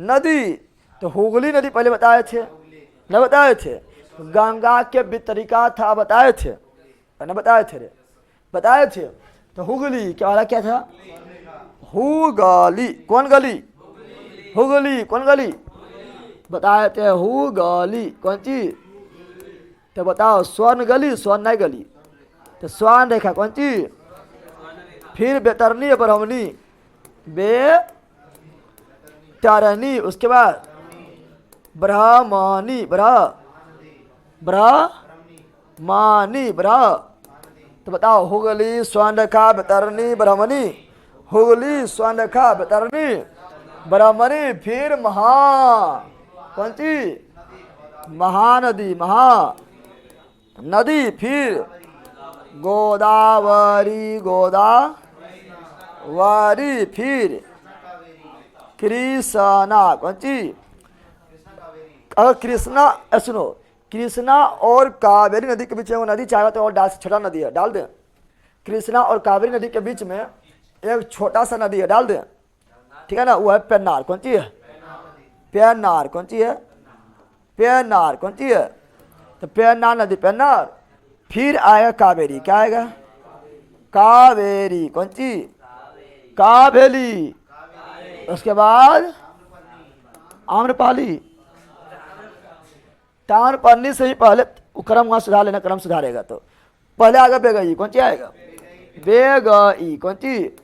नदी। तो हुगली नदी पहले बताए थे, न बताए थे? गंगा के वितरिका था, बताए थे न? बताए थे रे, बताए थे। तो हुगली क्या वाला क्या था? हुगली। कौन गली? हुगली। कौन गली? बताए थे हुगली। कौन चीज? तो बताओ, स्वर्ण गली, स्वर्ण गली। तो स्वर्ण रेखा कौन चीज? फिर बेतरनी, ब्रह्मणी, बेतरनी, उसके बाद ब्रह्मणी, ब्रह्मणी। तो बताओ, हुगली, स्वर्णरेखा, बेतरनी, ब्रह्मणी। हुगली, स्वर्णरेखा, बेतरनी, ब्रह्मणी। फिर कौन सी? महानदी, महानदी। फिर गोदावरी, गोदावरी। फिर कृष्णा, कौन सी? अगर कृष्णा, सुनो, कृष्णा और कावेरी नदी के बीच में वो नदी चाहे तो और डाल, छोटा नदी है, डाल दें। कृष्णा और कावेरी नदी के बीच में एक छोटा सा नदी है, डाल दें, ठीक है ना। वो है पेन्नार। कौन सी है? पेन्नार। कौन सी है? पेन्नार। कौन सी है? तो पेन्नार नदी, पेन्नार। फिर आएगा कावेरी। क्या आएगा? कावेरी। कौन सी? कावेरी। उसके बाद आम्रपाली। ताम्रपर्णी से ही पहले क्रम वहाँ सुधार लेना, क्रम सुधारेगा तो पहले आएगा बेगई। कौन सी आएगा? बेगई। कौन सी?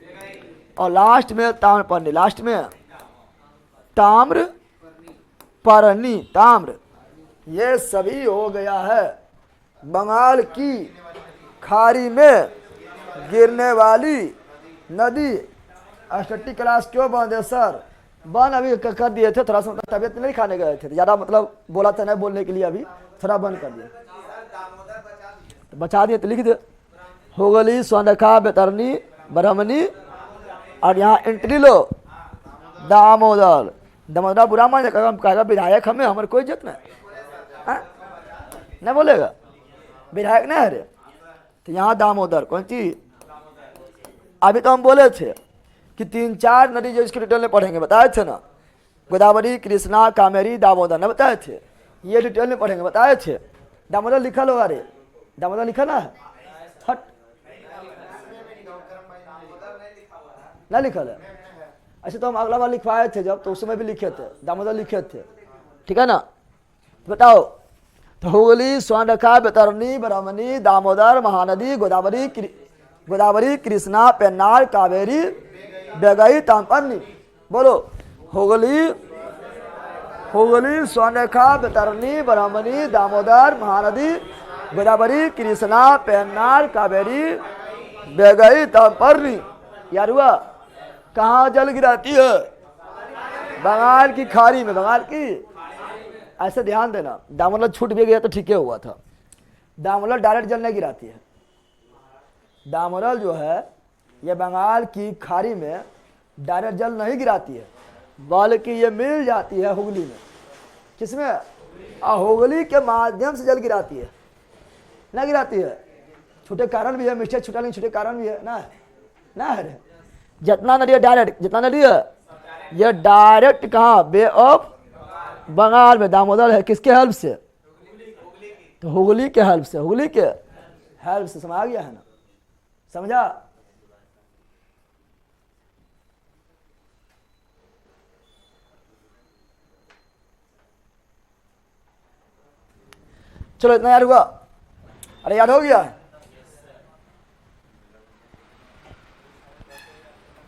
और लास्ट में ताम्रपर्णी, लास्ट में ताम्रपर्णी, ताम्र। ये सभी हो गया है बंगाल की खाड़ी में गिरने वाली नदी। स्टडी क्लास क्यों बंद है सर? बंद अभी कर दिए थे, थोड़ा सा तबियत नहीं खाने गए थे, ज़्यादा मतलब बोला था नहीं बोलने के लिए, अभी थोड़ा बंद कर दिया। तो बचा दिए तो लिख दे, हुगली, स्वर्णरेखा, बेतरनी, ब्रह्मणी। और यहाँ एंट्री लो, दामोदर। दामोदर बुरा मान कहेगा विधायक हमें, हमारे कोई इज्जत नहीं बोलेगा, विधायक नहीं है रे। तो यहाँ दामोदर। कौन सी? अभी तो हम बोले थे कि 3-4 नदी जो इसके डिटेल में पढ़ेंगे, बताए थे ना। गोदावरी, कृष्णा, कामेरी, दामोदर, ना बताए थे? ये डिटेल में पढ़ेंगे, बताए थे। दामोदर लिखा लो, अरे दामोदर लिखा ना है, हट ना लिखा है। ऐसे तो हम अगला बार लिखवाए थे जब, तो उस समय भी लिखे थे, दामोदर लिखे थे, ठीक है ना। तो बताओ, तो हुगली, स्वर्णरेखा, बेतरनी, ब्रह्मणी, दामोदर, महानदी, गोदावरी, कृष्णा, पेन्नार, कावेरी, बेगई, ताम्रपर्णी। बोलो, हुगली, स्वर्णरेखा, बेतरनी, ब्रह्मणी, दामोदर, महानदी, गोदावरी, कृष्णा, पेन्नार, कावेरी, बेगई, ताम्रपर्णी। यार हुआ? कहाँ जल गिराती है? बंगाल की खाड़ी में, बंगाल की। ऐसे ध्यान देना, दामोदर छूट भी गया तो ठीक है हुआ था। दामोदर डायरेक्ट जल नहीं गिराती है। दामोदर जो है ये बंगाल की खाड़ी में डायरेक्ट जल नहीं गिराती है, बल्कि ये मिल जाती है हुगली में। किसमें? हुगली के माध्यम से जल गिराती है, ना गिराती है। छोटे कारण भी है, मिस्टर छोटा नहीं, छोटे कारण भी है ना है। जितना नदी है डायरेक्ट, जितना नदी है ये डायरेक्ट कहाँ? बे ऑफ बंगाल में दामोदर है। किसके हेल्प से? तो हुगली के हेल्प से, हुगली के हेल्प से। समझ आ गया है ना? समझा? चलो इतना याद हुआ? अरे याद हो गया?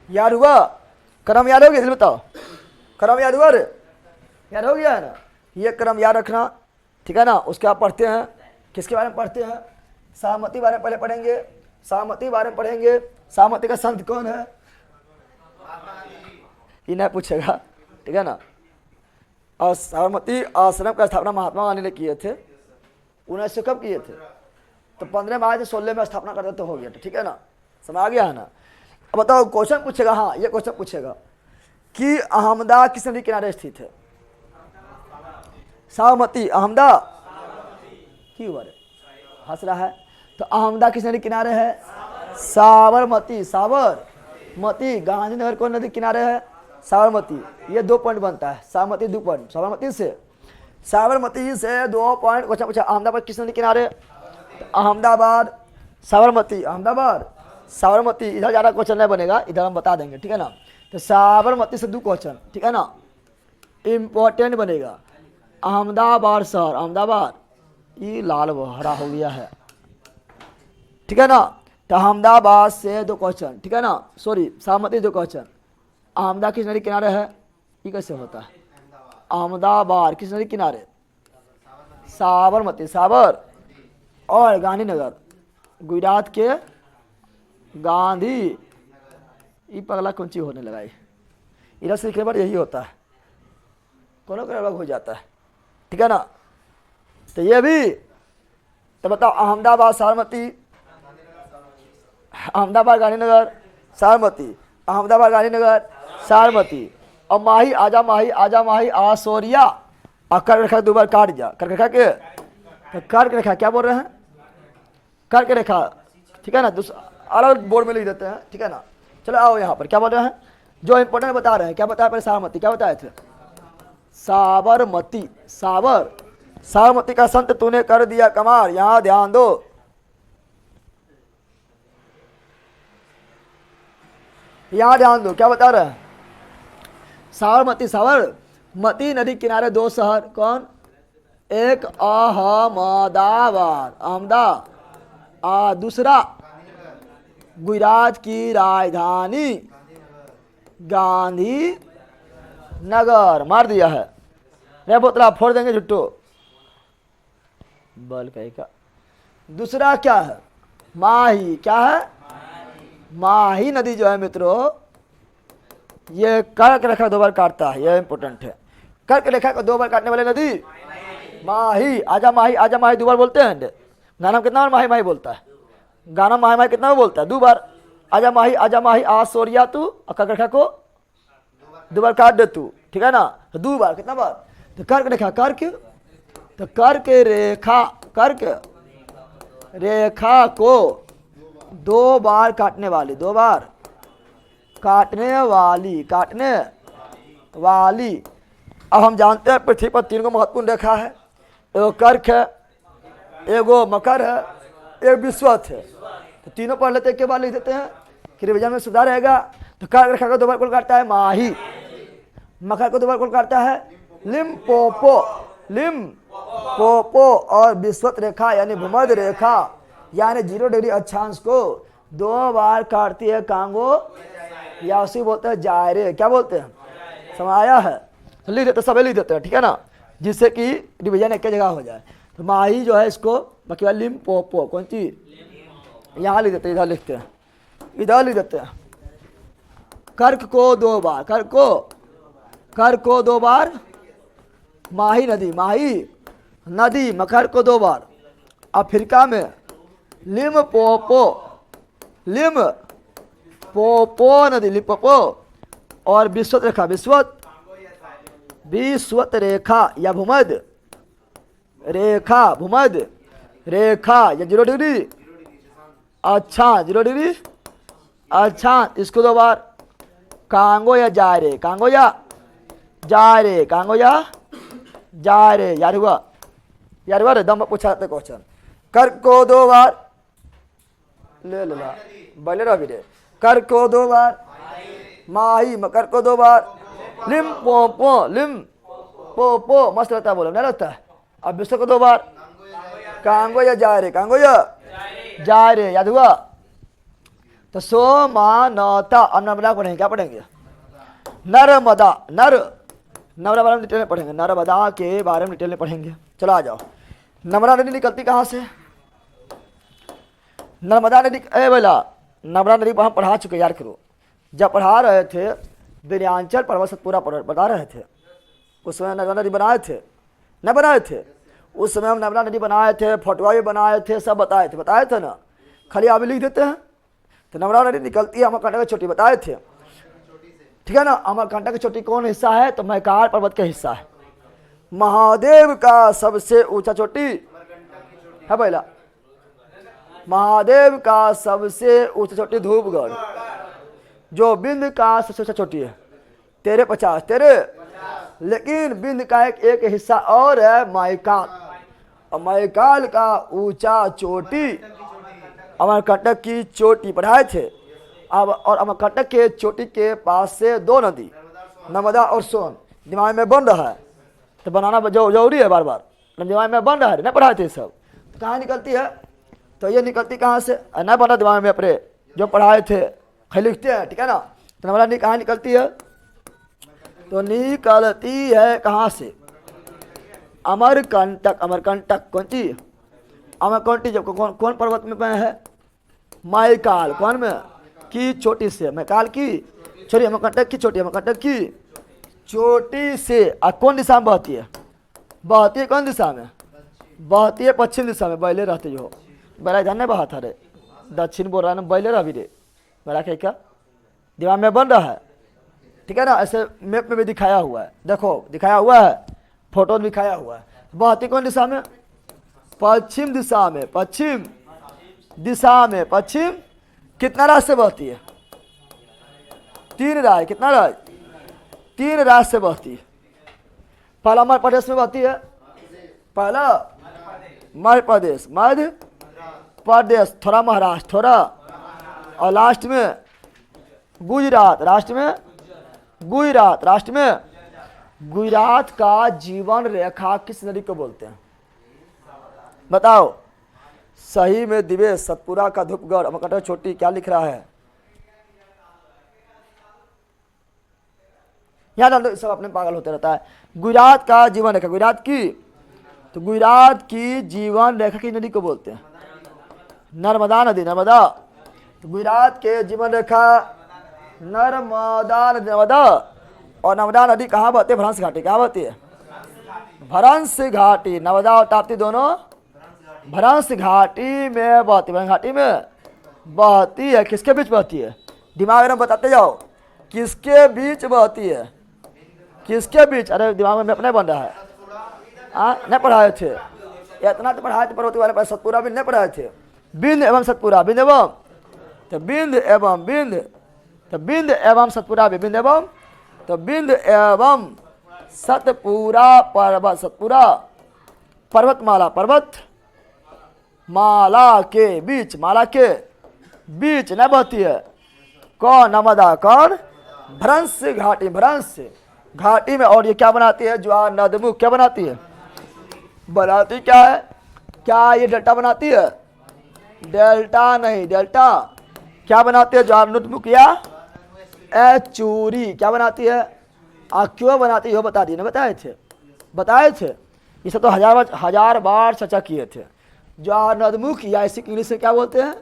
याद हुआ? क्रम याद हो गया? बताओ, क्रम याद हुआ? रे याद हो गया है ना? ये क्रम याद रखना, ठीक है ना? उसके आप पढ़ते हैं, किसके बारे में पढ़ते हैं? सहमति बारे में पहले पढ़ेंगे, सहमति बारे में पढ़ेंगे। सहमति का संत कौन है? ये नहीं पूछेगा, ठीक है ना? और सहमति आश्रम का स्थापना महात्मा गांधी ने किए थे। 1900 कब किए थे? तो 15 मार्च 16 में स्थापना करते तो हो गया था, ठीक है ना? समझ आ गया है ना? अब बताओ, क्वेश्चन पूछेगा, हाँ ये क्वेश्चन पूछेगा कि अहमदा किस नदी किनारे स्थित है? साबरमती। अहमदा क्यों हुआ रे? हंस रहा है। तो अहमदा किस नदी किनारे है? साबरमती। साबरमती। गांधीनगर कौन नदी किनारे है? साबरमती। ये 2 पॉइंट बनता है, साबरमती 2 पॉइंट। साबरमती से 2 पॉइंट क्वेश्चन पूछा। अहमदाबाद किस नदी किनारे? तो अहमदाबाद साबरमती, अहमदाबाद साबरमती। इधर ज़्यादा क्वेश्चन नहीं बनेगा, इधर हम बता देंगे, ठीक है ना? तो साबरमती से 2 क्वेश्चन, ठीक है ना? इम्पोर्टेंट बनेगा। अहमदाबाद शहर, अहमदाबाद, ये लाल हरा हो गया है, ठीक है ना? तो अहमदाबाद से 2 क्वेश्चन, ठीक है ना? Sorry, Sabarmati 2 question. अहमदाबाद किस नदी किनारे है? ये कैसे होता है? अहमदाबाद किस नदी किनारे? साबरमती, साबर और गांधीनगर, गुजरात के गांधी। ये पगला कौन चीज होने लगा? इधर से लिखने पर यही होता है, कोनो अलग हो जाता है, ठीक है ना? तो ये भी तो बताओ, अहमदाबाद साबरमती, अहमदाबाद गांधीनगर साबरमती, अहमदाबाद गांधीनगर साबरमती। और माही आजा, माही आजा, माही आसोरिया। और कर्क रेखा 2 बार काट जा। कर्क रेखा के, तो कर्क रेखा क्या बोल रहे हैं? कर्क रेखा, ठीक है ना? अलग बोर्ड में लिख देते हैं, ठीक है ना? चलो आओ यहाँ पर क्या बोल रहे हैं, जो इंपॉर्टेंट बता रहे हैं। क्या बताया पहले? साबरमती। क्या बताए थे? साबरमती, साबरमती का संत तूने कर दिया कमाल। यहां ध्यान दो, यहां ध्यान दो, क्या बता रहे हैं? साबरमती, साबरमती नदी किनारे 2 शहर, कौन? एक अहमदाबाद, अहमदाबाद, दूसरा गुजरात की राजधानी गांधी नगर। मार दिया है, नहीं बोतला फोड़ देंगे झुट्टो बल का। दूसरा क्या है? माही। क्या है? माही नदी जो है मित्रों, ये कर्क रेखा 2 बार काटता है, ये इंपोर्टेंट है। कर्क रेखा को 2 बार काटने वाले नदी माही। आजा माही, आजा माही 2 बार बोलते हैं। गाना में कितना बार माही माही बोलता है? गाना माही माही कितना बार बोलता है? 2 बार। आजा माही आ सोरिया तू। और कर्क रेखा को 2 बार काट दे तू, ठीक है ना? तो 2 बार, कितना बार? तो कर्क रेखा, कर्क, तो कर्क रेखा, कर्क रेखा को 2 बार काटने वाली, 2 बार काटने वाली, काटने वाली। अब हम जानते हैं पृथ्वी पर 3 महत्वपूर्ण रेखा है। एगो कर्क है, एगो मकर है, एक विश्वत है। तो तीनों पढ़ लेते, एक के बाद लिख देते हैं कि रिविजन में सुधार रहेगा। तो कर्क रेखा को 2 बार कौन काटता है? माही। मकर को 2 बार कौन काटता है? Limpopo, Limpopo. और विश्वत रेखा यानी भूमध्य रेखा यानी 0 डिग्री अक्षांश को 2 बार काटती है कांगो, या उसी बोलते हैं जायरे। क्या बोलते हैं? समाया है, तो लिख देते, सब लिख देते हैं, ठीक है ना? जिससे कि डिवीजन एक जगह हो जाए। तो माही जो है इसको बाकी लिम्पोपो, कौन चीज? यहाँ लिख देते हैं, इधर लिखते हैं, इधर लिख देते हैं। कर्क को 2 बार, कर्क को 2 बार माही नदी, माही नदी। मकर को 2 बार। अफ्रीका में लिम्पोपो, लिम्पोपो नदी, लिम्पोपो। और विश्वत रेखा, विश्वत विश्वत रेखा या भूमध्य रेखा, भूमध्य रेखा या 0 डिग्री अक्षांश, 0 डिग्री अक्षांश। इसको 2 बार कांगो या जायरे, कांगो या जायरे, कांगो या जायरे। याद हुआ? याद हुआ? दम पूछा जाता क्वेश्चन। कर को 2 बार ले ला बले रवि रे। कर को 2 बार माही, मकर को 2 बार लिम पो पो, लिम पो पो। मस्त लगता है, बोलो नहीं लगता है? अब विश्व को 2 बार कांगो या जायरे, कांगो या जायरे। याद हुआ? तो सोमानता और नर्मदा पढ़ेंगे। क्या पढ़ेंगे? नर्मदा, नर्मदा बारे में डिटेल में पढ़ेंगे, नर्मदा के बारे में डिटेल में पढ़ेंगे। चलो आ जाओ। नर्मदा नदी निकलती कहाँ से? नर्मदा नदी, ए बोला नर्मदा नदी हम पढ़ा चुके, याद करो। जब पढ़ा रहे थे विंध्याचल पर्वत सतपुरा बता रहे थे, उस समय नर्मदा नदी बनाए थे, न बनाए थे? उस समय हम नर्मदा नदी बनाए थे, फटुआ भी बनाए थे, सब बताए थे ना? खाली आप लिख देते हैं। तो नर्मदा नदी निकलती है अमरकंटक की चोटी, बताए थे, ठीक है ना? अमरकंटक की चोटी कौन हिस्सा है? तो मैकाल पर्वत का हिस्सा है। महादेव का सबसे ऊंचा चोटी है पहला, महादेव का सबसे ऊंचा चोटी धूपगढ़, जो बिंद का सबसे ऊंचा चोटी है 1350। लेकिन बिंद का एक हिस्सा और है मैकाल, और मैकाल का ऊंचा चोटी अमरकंटक की चोटी पढ़ाए थे। अब और अमरकंटक के चोटी के पास से 2 नदी नर्मदा और सोन दिमाग में बन रहा है, तो बनाना जरूरी है, बार बार दिमाग में बन रहा है, नहीं पढ़ाए थे सब। तो कहाँ निकलती है? तो ये निकलती कहाँ से? नहीं बना दिमाग में अपने, जो पढ़ाए थे खाली लिखते हैं, ठीक है ना? तो नर्मदा कहाँ निकलती है? तो निकलती है कहाँ से? अमरकंटक, अमरकंटक कौन चीज? अमरकंटक जब कौन पर्वत में है? मैकाल, कौन में? की चोटी से, मैकाल की चोटी, अमरकंटक की चोटी, अमरकंटक की चोटी से। और कौन दिशा में बहती है? बहती है कौन दिशा में? बहती है पश्चिम दिशा में। बैले रहते जो बड़ा इधर नहीं बहा था रे, दक्षिण बोल रहा है ना, बैले रह भी रे, बड़ा क्या दिमाग में बन रहा है, ठीक है ना? ऐसे मैप में भी दिखाया हुआ है, देखो दिखाया हुआ है, फोटो में दिखाया हुआ है। बहती कौन दिशा में? पश्चिम दिशा में, पश्चिम दिशा में। पश्चिम कितना राज से बहती है? 3 राज। कितना राज? 3 राज से बहती है। पहला मध्य प्रदेश में बहती है, पहला मध्य प्रदेश, मध्य प्रदेश, थोड़ा महाराष्ट्र, थोड़ा, और लास्ट में गुजरात, लास्ट में गुजरात, लास्ट में गुजरात का जीवन रेखा किस नदी को बोलते हैं? बताओ। सही में दिवेश, सतपुरा का धूपगढ़, अमरकंटक चोटी। क्या लिख रहा है? यहाँ सब अपने पागल होते रहता है। गुजरात का जीवन रेखा, गुजरात की, तो गुजरात की जीवन रेखा की नदी को बोलते हैं? नर्मदा नदी, नर्मदा। तो गुजरात के जीवन रेखा नर्मदा नदी, नर्मदा। और नर्मदा नदी कहाँ बहती है? भ्रंश घाटी। कहाँ बहती है? भ्रंश घाटी। नर्मदा और ताप्ती दोनों भ्रंश घाटी में बहती, भ्रंश घाटी में बहती है। किसके बीच बहती है? दिमाग में बताते जाओ, किसके बीच बहती है? किसके बीच? अरे दिमाग में अपने बन रहा है, नहीं पढ़ाए थे इतना, तो पढ़ाए थे पर्वती वाले पर, सतपुरा भी नहीं पढ़ाए थे। बिंद एवं सतपुरा, बिंद एवं, तो बिंद एवं बिंद, तो बिंद एवं सतपुरा भी, बिंद एवं, तो बिंद एवं सतपुरा पर्वत, सतपुरा पर्वतमाला, पर्वत माला के बीच, माला के बीच न बहती है। कौन? नर्मदा। कौन? भ्रंश घाटी, भ्रंश घाटी में। और ये क्या बनाती है? ज्वार नदमुख। क्या बनाती है? बनाती क्या है? क्या ये डेल्टा बनाती है? डेल्टा नहीं, डेल्टा क्या बनाती है? ज्वार नदमुख या चूरी। क्या बनाती है? क्यों बनाती है? बता दिए ना, बताए थे, बताए थे। इसे तो हजार बार चर्चा किए थे। ज्वार नदमुख या इसे इंग्लिश में क्या बोलते हैं?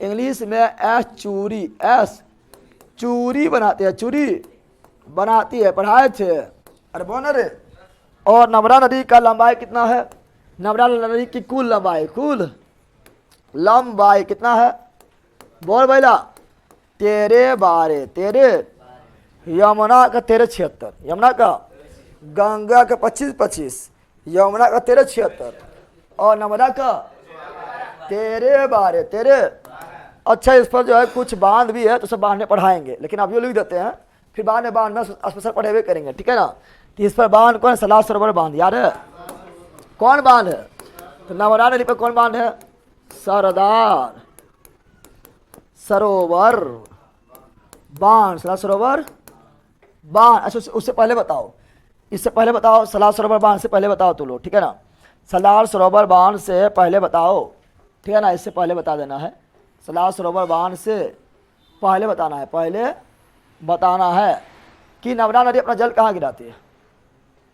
इंग्लिश में एस चूरी, एस चूरी बनाती है, चूरी बनाती है, पढ़ाए थे। अरे बोल रे। और नर्मदा नदी का लंबाई कितना है? नर्मदा नदी की कुल लंबाई, कुल लंबाई कितना है? बोल भैया। 13 12, 13। यमुना का 13 76, यमुना का गंगा का 25-25, यमुना का 13-76 और नर्मदा का 13-12 13। अच्छा, इस पर जो है कुछ बांध भी है तो सब बांध में पढ़ाएंगे, लेकिन अब यो लिख देते हैं, फिर बाद में बांध में स्पेशल पढ़ेबे करेंगे, ठीक है ना। तो इस पर बांध कौन है? सलार सरोवर बांध, याद है कौन बांध है? तो नर्मदा नदी पर कौन बांध है? सरदार सरोवर बांध, सलार सरोवर बांध। अच्छा, उससे पहले बताओ, इससे पहले बताओ, सलार सरोवर बांध से पहले बताओ तो लो, ठीक है ना। सलार सरोवर बांध से पहले बताओ, ठीक है ना, इससे पहले बता देना है। सलार सरोवर बांध से पहले बताना है, पहले बताना है कि नर्मदा नदी अपना जल कहाँ गिराती है?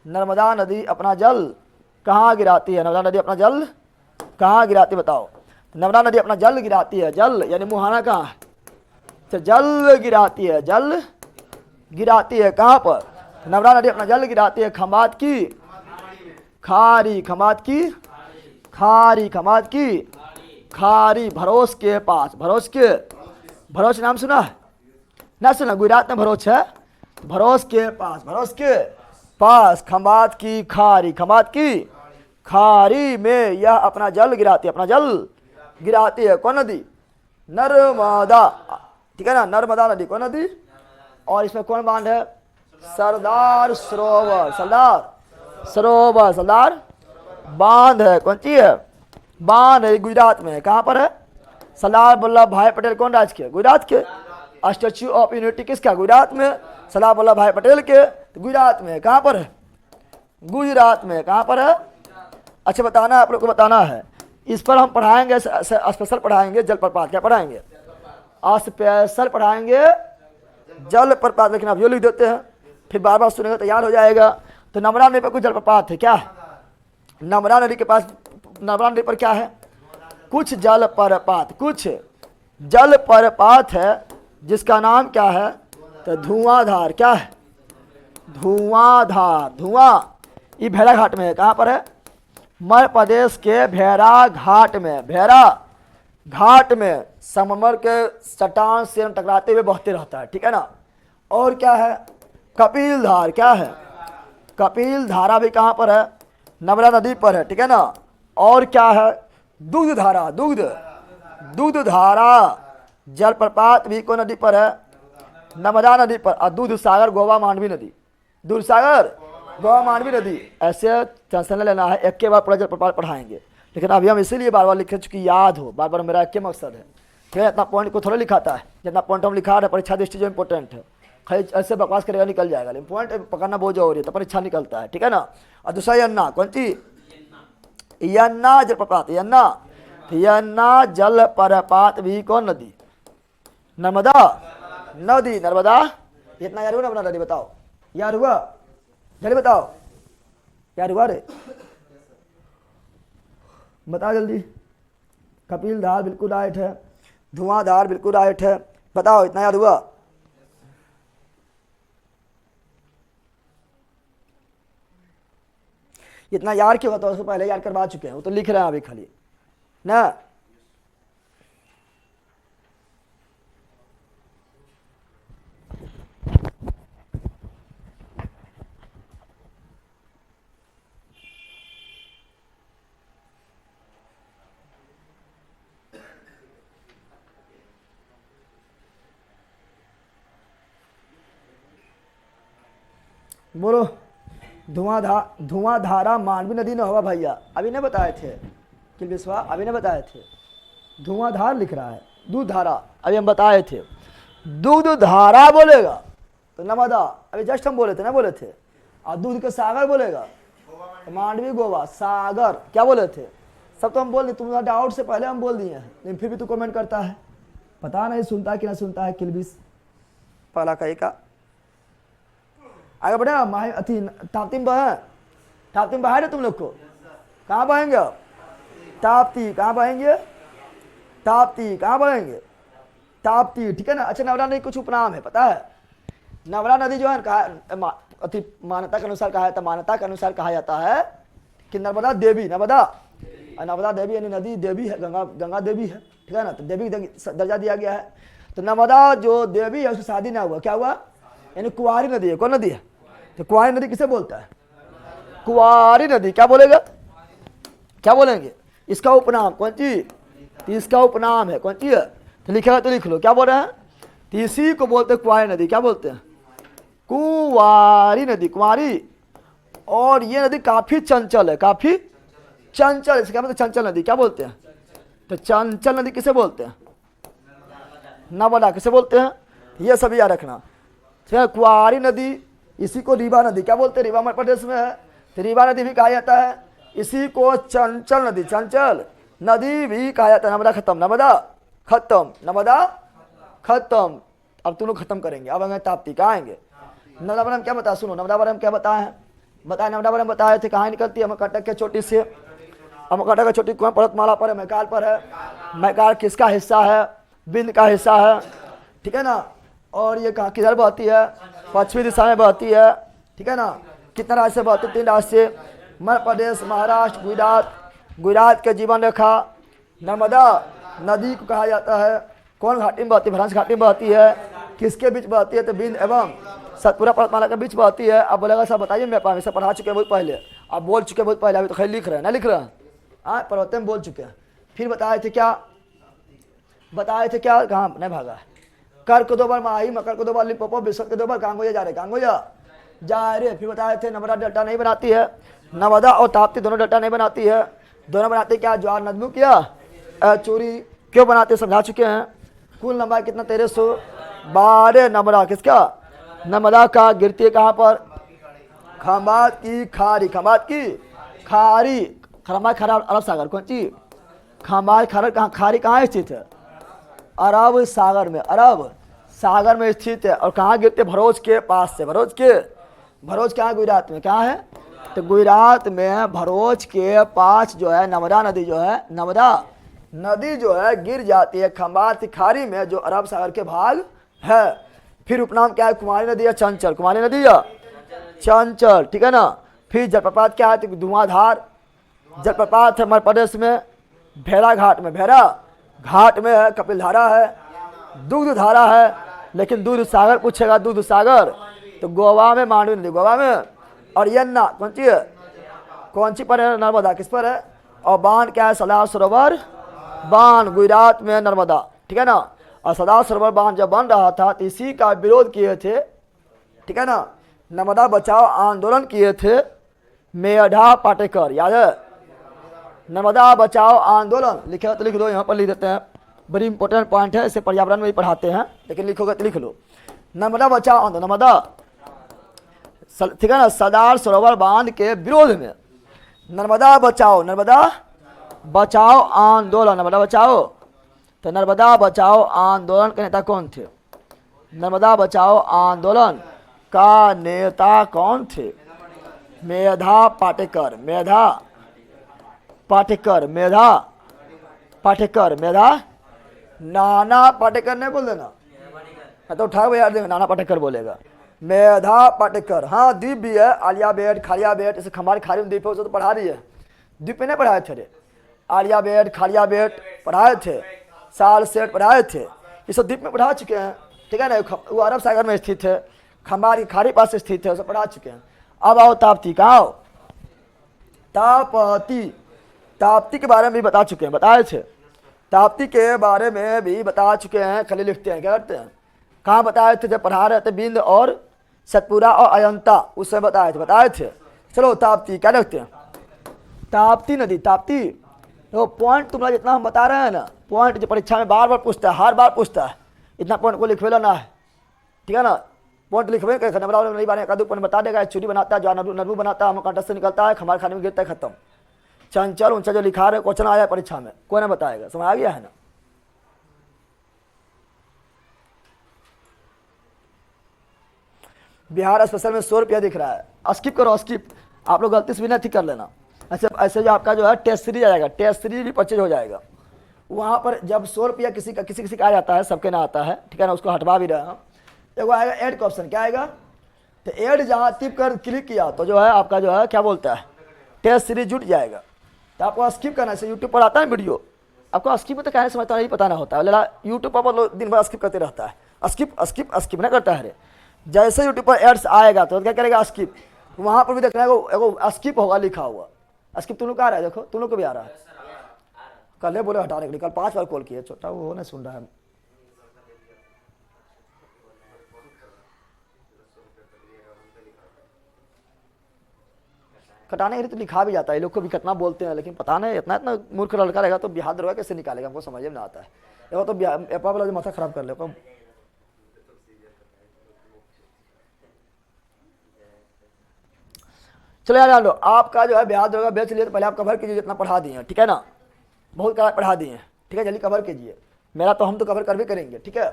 नर्मदा नदी अपना जल कहाँ गिराती है? नर्मदा नदी अपना जल कहाँ गिराती है बताओ। नर्मदा नदी अपना जल गिराती है, जल यानी मुहाना कहाँ है? तो जल गिराती है, जल गिराती है कहाँ पर? नर्मदा नदी अपना जल गिराती है खंभात की खारी, खंभात की खारी, खंभात की खारी, भरोच के पास। भरोच के, भरोच नाम सुना है ना? सुना, गुजरात में भरोच है। भरोच के पास, भरोच के पास खंभात की खारी, खंभात की खारी में यह अपना जल गिराती है, अपना जल गिराती है। कौन नदी? नर्मदा, ठीक है ना, नर्मदा नदी कौन नदी? और इसमें कौन बांध है? सरदार सरोवर, सरदार सरोवर, सरदार बांध है। कौन सी है? बांध है, गुजरात में। कहाँ पर है? सरदार वल्लभ भाई पटेल कौन राज्य के? गुजरात के। स्टैच्यू ऑफ यूनिटी किसका? गुजरात में। सरदार वल्लभ भाई पटेल के, तो गुजरात में। कहाँ पर है? गुजरात में। कहाँ पर है? अच्छा, बताना है आप लोग को, बताना है। इस पर हम पढ़ाएंगे, स्पेशल पढ़ाएंगे जलप्रपात। क्या पढ़ाएंगे? स्पेशल पढ़ाएंगे जलप्रपात, लेकिन अब यो लिख देते हैं, फिर बार बार सुनेगा तैयार हो जाएगा। तो नर्मदा नदी पर कुछ जलप्रपात है, क्या? नर्मदा नदी के पास, नर्मदा नदी पर क्या है? कुछ जलप्रपात, कुछ जलप्रपात है, जिसका नाम क्या है? तो धुआंधार। क्या है? धुआंधार, धुआं। ये भेड़ा घाट में है। कहाँ पर है? मध्य प्रदेश के भेड़ा घाट में। भेड़ा घाट में संगमरमर के चट्टान से टकराते हुए बहते रहता है, ठीक है ना। और क्या है? कपिल धार। क्या है? कपिल धारा भी कहाँ पर है? नर्मदा नदी पर है, ठीक है ना। और क्या है? दूध धारा, दूध, दूध धारा जलप्रपात भी कौन नदी पर है? नर्मदा नदी पर। और दूध सागर गोवा मांडवी नदी, दूध सागर गोवा मांडवी नदी। ऐसे टेंशन लेना है, एक के बाद पूरा जलप्रपात पढ़ाएंगे, लेकिन अभी हम इसीलिए बार बार लिखे चुकी याद हो, बार बार मेरा एक ही मकसद है, ठीक है। इतना पॉइंट को थोड़ा लिखाता है, जितना पॉइंट हम लिखा रहे हैं परीक्षा दृष्टि जो इंपॉर्टेंट है। खाली ऐसे बकवास करेगा निकल जाएगा, लेकिन पॉइंट पकड़ना बहुत जरूरी है, तो परीक्षा निकलता है, ठीक है ना। और दूसरा यन्ना, कौन सी? यन्ना जलप्रपात, यन्ना। यन्ना जलप्रपात भी कौन नदी? नर्मदा नदी, नर्मदा। इतना यार हुआ नर्मदा नदी, बताओ यार हुआ? जल्दी बताओ यार हुआ रे, बताओ जल्दी। कपिल धार बिल्कुल राइट है, धुआंधार बिल्कुल राइट है, बताओ इतना याद हुआ? इतना यार क्यों होता है? उसको पहले याद करवा चुके हैं, वो तो लिख रहे हैं अभी खाली ना। बोलो, धुआंधारा मांडवी नदी न होगा भैया, अभी नहीं बताए थे कि विश्वा, अभी नहीं बताए थे। धुआंधार लिख रहा है, दूध धारा अभी हम बताए थे। दूध धारा बोलेगा तो नर्मदा, अभी जस्ट हम बोले थे ना, बोले थे। और दूध के सागर बोलेगा तो मांडवी गोवा सागर, क्या बोले थे? सब तो हम बोल दिए, तुम्हारा डाउट से पहले हम बोल दिए हैं, लेकिन फिर भी तू कमेंट करता है, पता नहीं सुनता है कि ना सुनता है। किलबिस पहला कहीं का आगे बढ़े। माही अथी ताप्ती बहे, ताप्ती में बहाए ना तुम लोग को? कहाँ बहेंगे अब? ताप्ती, कहाँ बहेंगे? ताप्ती, कहाँ बहेंगे? ताप्ती, ठीक है ना। अच्छा, नर्मदा नदी कुछ उपनाम है, पता है? नर्मदा नदी जो है कहा अति मान्यता के अनुसार कहा जाता है, मान्यता के अनुसार कहा जाता है कि नर्मदा देवी, नर्मदा, नर्मदा देवी यानी नदी देवी है, गंगा, गंगा देवी है, ठीक है ना। तो देवी दर्जा दिया गया है। तो नर्मदा जो देवी है उसकी शादी ना हुआ, क्या हुआ? यानी कुंवारी नदी है। कौन नदी है? तो कुंवारी नदी किसे बोलता है? कुंवारी नदी, क्या बोलेगा, क्या बोलेंगे, इसका उपनाम कौन सी, तो इसका उपनाम है कौन सी है, तो लिखेगा तो लिख लो, क्या बोल रहे हैं, तो इसी को बोलते हैं कुंवारी नदी, क्या बोलते हैं, कुंवारी नदी, कुंवारी। और ये नदी काफी चंचल है, काफी चंचल, इसका मतलब चंचल नदी, क्या बोलते हैं, तो चंचल नदी किसे बोलते हैं, नर्मदा किसे बोलते हैं, ये सभी याद रखना। कुंवारी नदी, इसी को रीवा नदी क्या बोलते हैं, रीवा मध्य प्रदेश में है, तो रीवा नदी भी कहा जाता है। इसी को चंचल नदी, चंचल नदी भी कहा जाता है। नर्मदा खत्म, नर्मदा खत्म, नर्मदा खत्म। अब तुम लोग खत्म करेंगे, अब हमें ताप्ती कहाँ आएंगे। नर्मदा बारे में क्या बताया, सुनो नर्मदा बारे में क्या बताया है, बताया नर्मदा बारे में बताए थे, कहाँ निकलती है, अमरकंटक के चोटी से, अमरकंटक की चोटी कौन पर्वतमाला पर है, मैकाल पर है। मैकाल किसका हिस्सा है, बिंद का हिस्सा है, ठीक है ना। और ये कहाँ किधर बहती है, पश्चिमी दिशा में बहती है, ठीक है ना। कितना राज्य से बहती है, 3 राज्य से, मध्य प्रदेश, महाराष्ट्र, गुजरात। गुजरात के जीवन रेखा नर्मदा नदी को कहा जाता है। कौन घाटी में बहती है, भ्रंश घाटी में बहती है, किसके बीच बहती है, तो बिंद एवं सतपुरा पर्वतमाला के बीच बहती है। अब बोलेगा सर बताइए, मैं पानी से पढ़ा चुके हैं बहुत पहले, अब बोल चुके हैं बहुत पहले, अभी तो खाली लिख रहे हैं ना, लिख रहे हैं, हाँ पर्वत में बोल चुके हैं। फिर बताए थे क्या, बताए थे क्या, कहाँ नहीं भागा, कर को 2 बार माही, मकर को 2 बार लिम्पोपो, विश्व के 2 बार कांगोया जा रहे, कांगोया जा रहे। फिर बताए थे नर्मदा डेल्टा नहीं बनाती है, नर्मदा और ताप्ती दोनों डेल्टा नहीं बनाती है, दोनों बनाते क्या, ज्वार नदमु क्या चोरी क्यों बनाते समझा चुके हैं। कुल लंबाई कितना, 1312 नर्मदा किसका, नर्मदा का गिरती है कहाँ पर, खंबात की खाड़ी, खंबात की खाड़ी, खंबात खाड़ा अरब सागर कौन सी, खंबात खाड़ा कहाँ, खाड़ी कहाँ स्थित है, अरब सागर में, अरब सागर में स्थित है। और कहाँ गिरते, भरोज के पास से, भरोज के, भरोज कहाँ, गुजरात में, कहाँ है, तो गुजरात में भरोज के पास जो है नर्मदा नदी जो है, नर्मदा नदी जो है गिर जाती है खंबात की खाड़ी में, जो अरब सागर के भाग है। फिर उपनाम क्या है, कुंवारी नदी या चंचल, कुंवारी नदी या चंचल, ठीक है ना। फिर जलप्रपात क्या है, तो धुआंधार जलप्रपात है मध्य प्रदेश में, भेड़ा घाट में, भेड़ा घाट में है। कपिल धारा है, दूध धारा है, लेकिन दूध सागर पूछेगा, दूध सागर तो गोवा में मांडवी नदी, गोवा में। और यन्ना कौन सी है, कौन सी पर है, नर्मदा किस पर है। और बांध क्या है, सरदार सरोवर बांध, गुजरात में नर्मदा, ठीक है ना। और सरदार सरोवर बांध जब बन रहा था तो इसी का विरोध किए थे, ठीक है ना, नर्मदा बचाओ आंदोलन किए थे मेधा पाटेकर, याद है, नर्मदा बचाओ आंदोलन। लिखे तो लिख दो, यहाँ पर लिख देते हैं, बड़ी इंपॉर्टेंट पॉइंट है, इसे पर्यावरण में भी पढ़ाते हैं, लेकिन लिखोगे तो लिख लो, नर्मदा बचाओ आंदोलन, नर्मदा, ठीक है ना, सरदार सरोवर बांध के विरोध में नर्मदा बचाओ, नर्मदा बचाओ आंदोलन, नर्मदा बचाओ। तो नर्मदा बचाओ आंदोलन के नेता कौन थे, नर्मदा बचाओ आंदोलन का नेता कौन थे, मेधा पाटेकर, मेधा पाटेकर, मेधा पाटेकर, मेधा, नाना पाटेकर नहीं बोल देना, तो उठा हुआ याद देंगे, नाना पाटेकर बोलेगा, मेधा पाटेकर। हाँ द्वीप भी है, आलिया बेट, खालिया बेट, जैसे हमारे खाली में द्वीप है, उसे तो पढ़ा रही है, द्वीप में नहीं पढ़ाए थे रे, आलिया बेट, खालिया बेट पढ़ाए थे, साल सेट पढ़ाए थे, ये सब द्वीप में पढ़ा चुके हैं, ठीक है ना। वो अरब सागर में स्थित है, खंबार की खाड़ी पास स्थित है, उसे पढ़ा चुके हैं। अब आओ ताप्ती, कहाँ आओ, ताप्ती, ताप्ती के बारे में भी बता चुके हैं, बताए थे, ताप्ती के बारे में भी बता चुके हैं, खाली लिखते हैं, क्या करते हैं, कहाँ बताए थे, जब पढ़ा रहे थे बिंद और सतपुरा और अयंता, उसमें बताए थे। चलो ताप्ती क्या लिखते हैं, ताप्ती नदी, ताप्ती। तो पॉइंट तुम्हारा जितना हम बता रहे हैं ना, पॉइंट जो परीक्षा में बार बार पूछता है, हर बार पूछता है, इतना पॉइंट को लिखवे ना है, ठीक है ना। पॉइंट लिखवे नहीं बारे एक पॉइंट बता देगा, चूड़ी बनाता है, जो नरबू बनाता है, हम कांटा से निकलता है, हमारे खाने में गिरता है, खत्म। चंचल उनसे जो लिखा रहे क्वेश्चन आया परीक्षा में, कोई ना बताएगा, समझ आ गया है ना। बिहार स्पेशल में 100 रुपया दिख रहा है, स्किप करो, स्किप, आप लोग गलती से भी नहीं कर लेना। अच्छा ऐसे जो आपका जो है टेस्ट सीरीज आएगा, टेस्ट सीरीज भी परचेज हो जाएगा, वहाँ पर जब 100 रुपया किसी का आ जाता है, सबके ना आता है, ठीक है ना, उसको हटवा भी रहे हैं। देखो आएगा ऐड का ऑप्शन, क्या आएगा, तो ऐड जहाँ टिप कर क्लिक किया तो जो है आपका जो है क्या बोलता है, टेस्ट सीरीज जुट जाएगा। तो आपको स्किप करना है, यूट्यूब पर आता है वीडियो, आपको स्किप में तो कहने समझता नहीं, पता ना होता है, यूट्यूब पर लोग दिन भर स्किप करते रहता है, स्किप स्किप स्किप ना करता है। जैसे यूट्यूब पर एड्स आएगा तो क्या करेगा, स्किप, वहां पर भी देखना है एगो स्किप होगा लिखा हुआ, स्किप तुम लोग का आ रहा है, देखो तुम लोग को भी आ रहा है। कल बोले हटाने के लिए, कल 5 बार कॉल किए, छोटा वो नहीं सुन रहा है। कटाने के लिए तो लिखा भी जाता है, लोग को भी कितना बोलते हैं, लेकिन पता नहीं इतना इतना मूर्ख लड़का रहेगा तो बिहार दरवाजा कैसे निकालेगा, हमको समझ में ना आता है। वो तो एपा वाला जो माथा खराब कर ले। चलो यार जान लो, आपका जो है बिहार दरवाजा बेच लिए तो पहले आप कवर कीजिए, जितना पढ़ा दिए, ठीक है ना, बहुत पढ़ा दिए, ठीक है, जल्दी कवर कीजिए। मेरा तो हम तो कवर कर भी करेंगे, ठीक है।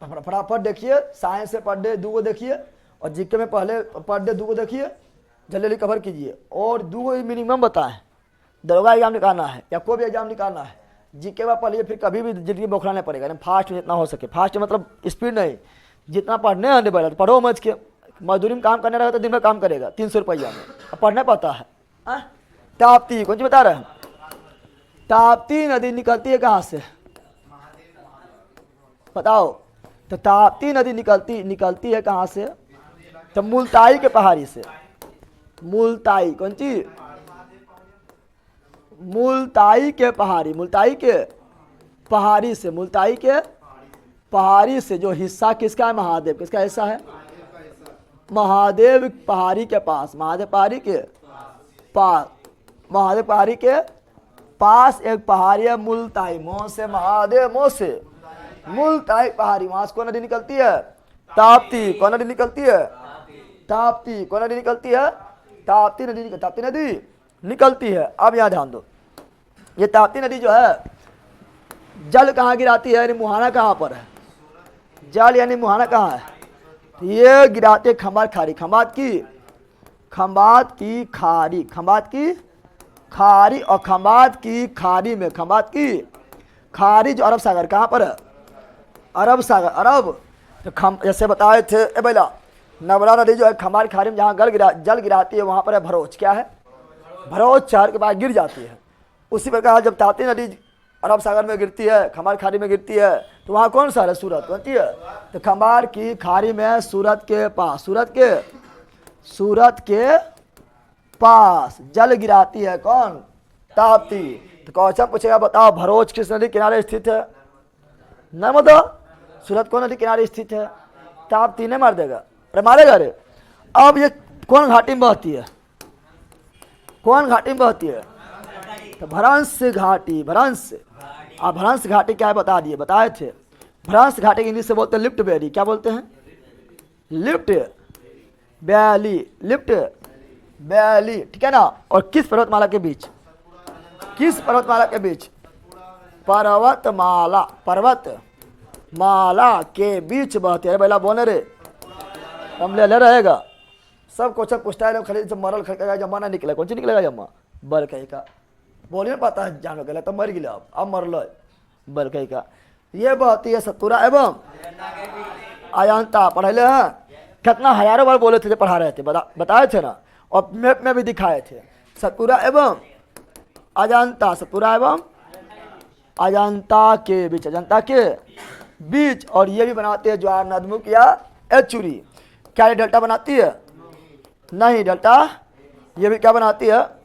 फटाफट देखिए, साइंस से पर डे 2 को देखिए, और जीके में पहले पर डे 2 को देखिए, जल्दी जल्दी कवर कीजिए। और 2 मिनिमम बताएं, दरोगा एग्जाम निकालना है या कोई भी एग्जाम निकालना है, जीके में पढ़िए, फिर कभी भी जिंदगी बौखलाना पड़ेगा। फास्ट में जितना हो सके, फास्ट मतलब स्पीड नहीं, जितना पढ़ने आने पड़ेगा तो पढ़ो मच के। मजदूरी में काम करने रहेगा तो दिन में काम करेगा 300 रुपया में, अब पढ़ना पड़ता है। ताप्ती कौन सी बता रहे हैं? ताप्ती नदी निकलती है कहाँ से बताओ? तो ताप्ती नदी निकलती है कहाँ से? तो मुल्ताई के पहाड़ी से। मुल्ताई कौन सी? मुल्ताई के पहाड़ी, मुल्ताई के पहाड़ी से, मुल्ताई के पहाड़ी से। जो हिस्सा किसका है? महादेव। किसका हिस्सा है? महादेव पहाड़ी के पास, महादेव पहाड़ी के पास, महादेव पहाड़ी के पास एक पहाड़ी है मुल्ताई। मोह से महादेव, मोह से मुल्ताई पहाड़ी, वहां से कौन नदी निकलती है? ताप्ती। कौन नदी निकलती है? ताप्ती। कौन नदी निकलती है? ताप्ती नदी। ताप्ती नदी निकलती है। अब यहाँ ध्यान दो, ये ताप्ती नदी जो है जल कहाँ गिराती है, यानी मुहाना कहाँ पर है? जल यानी मुहाना कहाँ है? ये गिराते खंबात खाड़ी, खंबात की खाड़ी, खंबात की खाड़ी, और खंबात की खाड़ी में, खंबात की खाड़ी जो अरब सागर कहाँ पर है? अरब सागर, अरब। तो जैसे बताए थे ए बेला, नर्मदा नदी जो है खंबात खाड़ी में जहाँ जल गिराती है वहाँ पर है भरोच। क्या है? भरोच शहर के बाद गिर जाती है। उसी प्रकार जब ताप्ती नदी अरब सागर में गिरती है, खंबात खाड़ी में गिरती है, तो वहाँ कौन सा है? सूरत। कौन सी है? तो खंबात की खाड़ी में सूरत के पास, सूरत के पास जल गिराती है कौन? ताप्ती। तो क्वेश्चन पूछेगा बताओ भरोच किस नदी किनारे स्थित है? नर्मदा। सूरत कौन नदी किनारे स्थित है? ताप्ती। ने मार देगा, अरे मारेगा रे। अब ये कौन घाटी में बहती है? कौन घाटी में बहती है? तो भ्रंश घाटी, भ्रंश। अब भ्रंश घाटी क्या है बता दिए, बताए थे। भ्रंश घाटी इंग्लिश से बोलते हैं लिफ्ट वैली। क्या बोलते हैं? लिफ्ट वैली, लिफ्ट वैली, ठीक है ना। और किस पर्वतमाला के बीच? किस पर्वतमाला के बीच? पर्वतमाला, पर्वतमाला के बीच बहती है। बेला बोने रे, हम ले रहेगा। सब क्वेश्चन पूछता है, खाली जब मरल खड़का जमा ना निकले, कौन सी निकलेगा जमा? बर कहीं का बोलिए ना, पता है जान गया तो मर गया, अब मरल बर कहीं का। ये बहती है सतपुरा एवं अजंता। पढ़ले हैं कितना हजारों बार बोले थे जब पढ़ा रहे थे, बताए थे ना, और मैप में भी दिखाए थे। सतपुरा एवं अजंता, सतपुरा एवं अजंता के बीच, अजंता के बीच। और ये भी बनाते हैं ज्वार नदमुख या एचुरी। क्या ये डेल्टा बनाती है? नहीं, डेल्टा ये भी क्या बनाती है?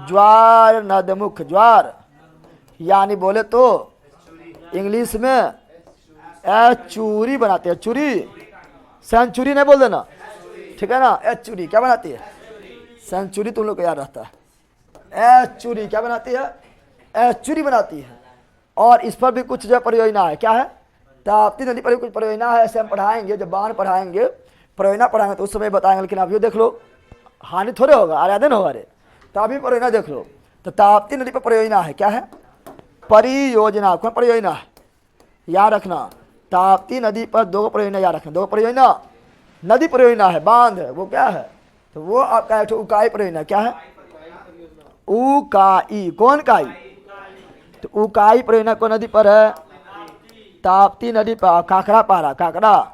ज्वार नदमुख, ज्वार यानी बोले तो इंग्लिश में एचुरी बनाती है। चूरी, सेंचुरी नहीं बोल देना, ठीक है ना। एचुरी क्या बनाती है? सेंचुरी तुम लोग को याद रहता है। एचुरी क्या बनाती है? एचुरी बनाती है। और इस पर भी कुछ जो परियोजना है। क्या है? ताप्ती नदी पर भी कुछ परियोजना है, ऐसे हम पढ़ाएंगे, जब बाहर पढ़ाएंगे, परियोजना पढ़ाएंगे तो उस समय बताएंगे। लेकिन अभी देख लो, हानि थोड़े होगा, आराधन होगा रे, तो अभी परियोजना देख लो। तो ताप्ती नदी पर परियोजना है। क्या है? परियोजना। कौन परियोजना है? याद रखना, ताप्ती नदी पर 2 परियोजना याद रखना। 2 परियोजना, नदी परियोजना है, बांध है, वो क्या है? तो वो आपका उकाई परियोजना। क्या है? उकाई। कौन काई? तो उकाई परियोजना कौन नदी पर है? ताप्ती नदी पर। काकरा पारा, काकरा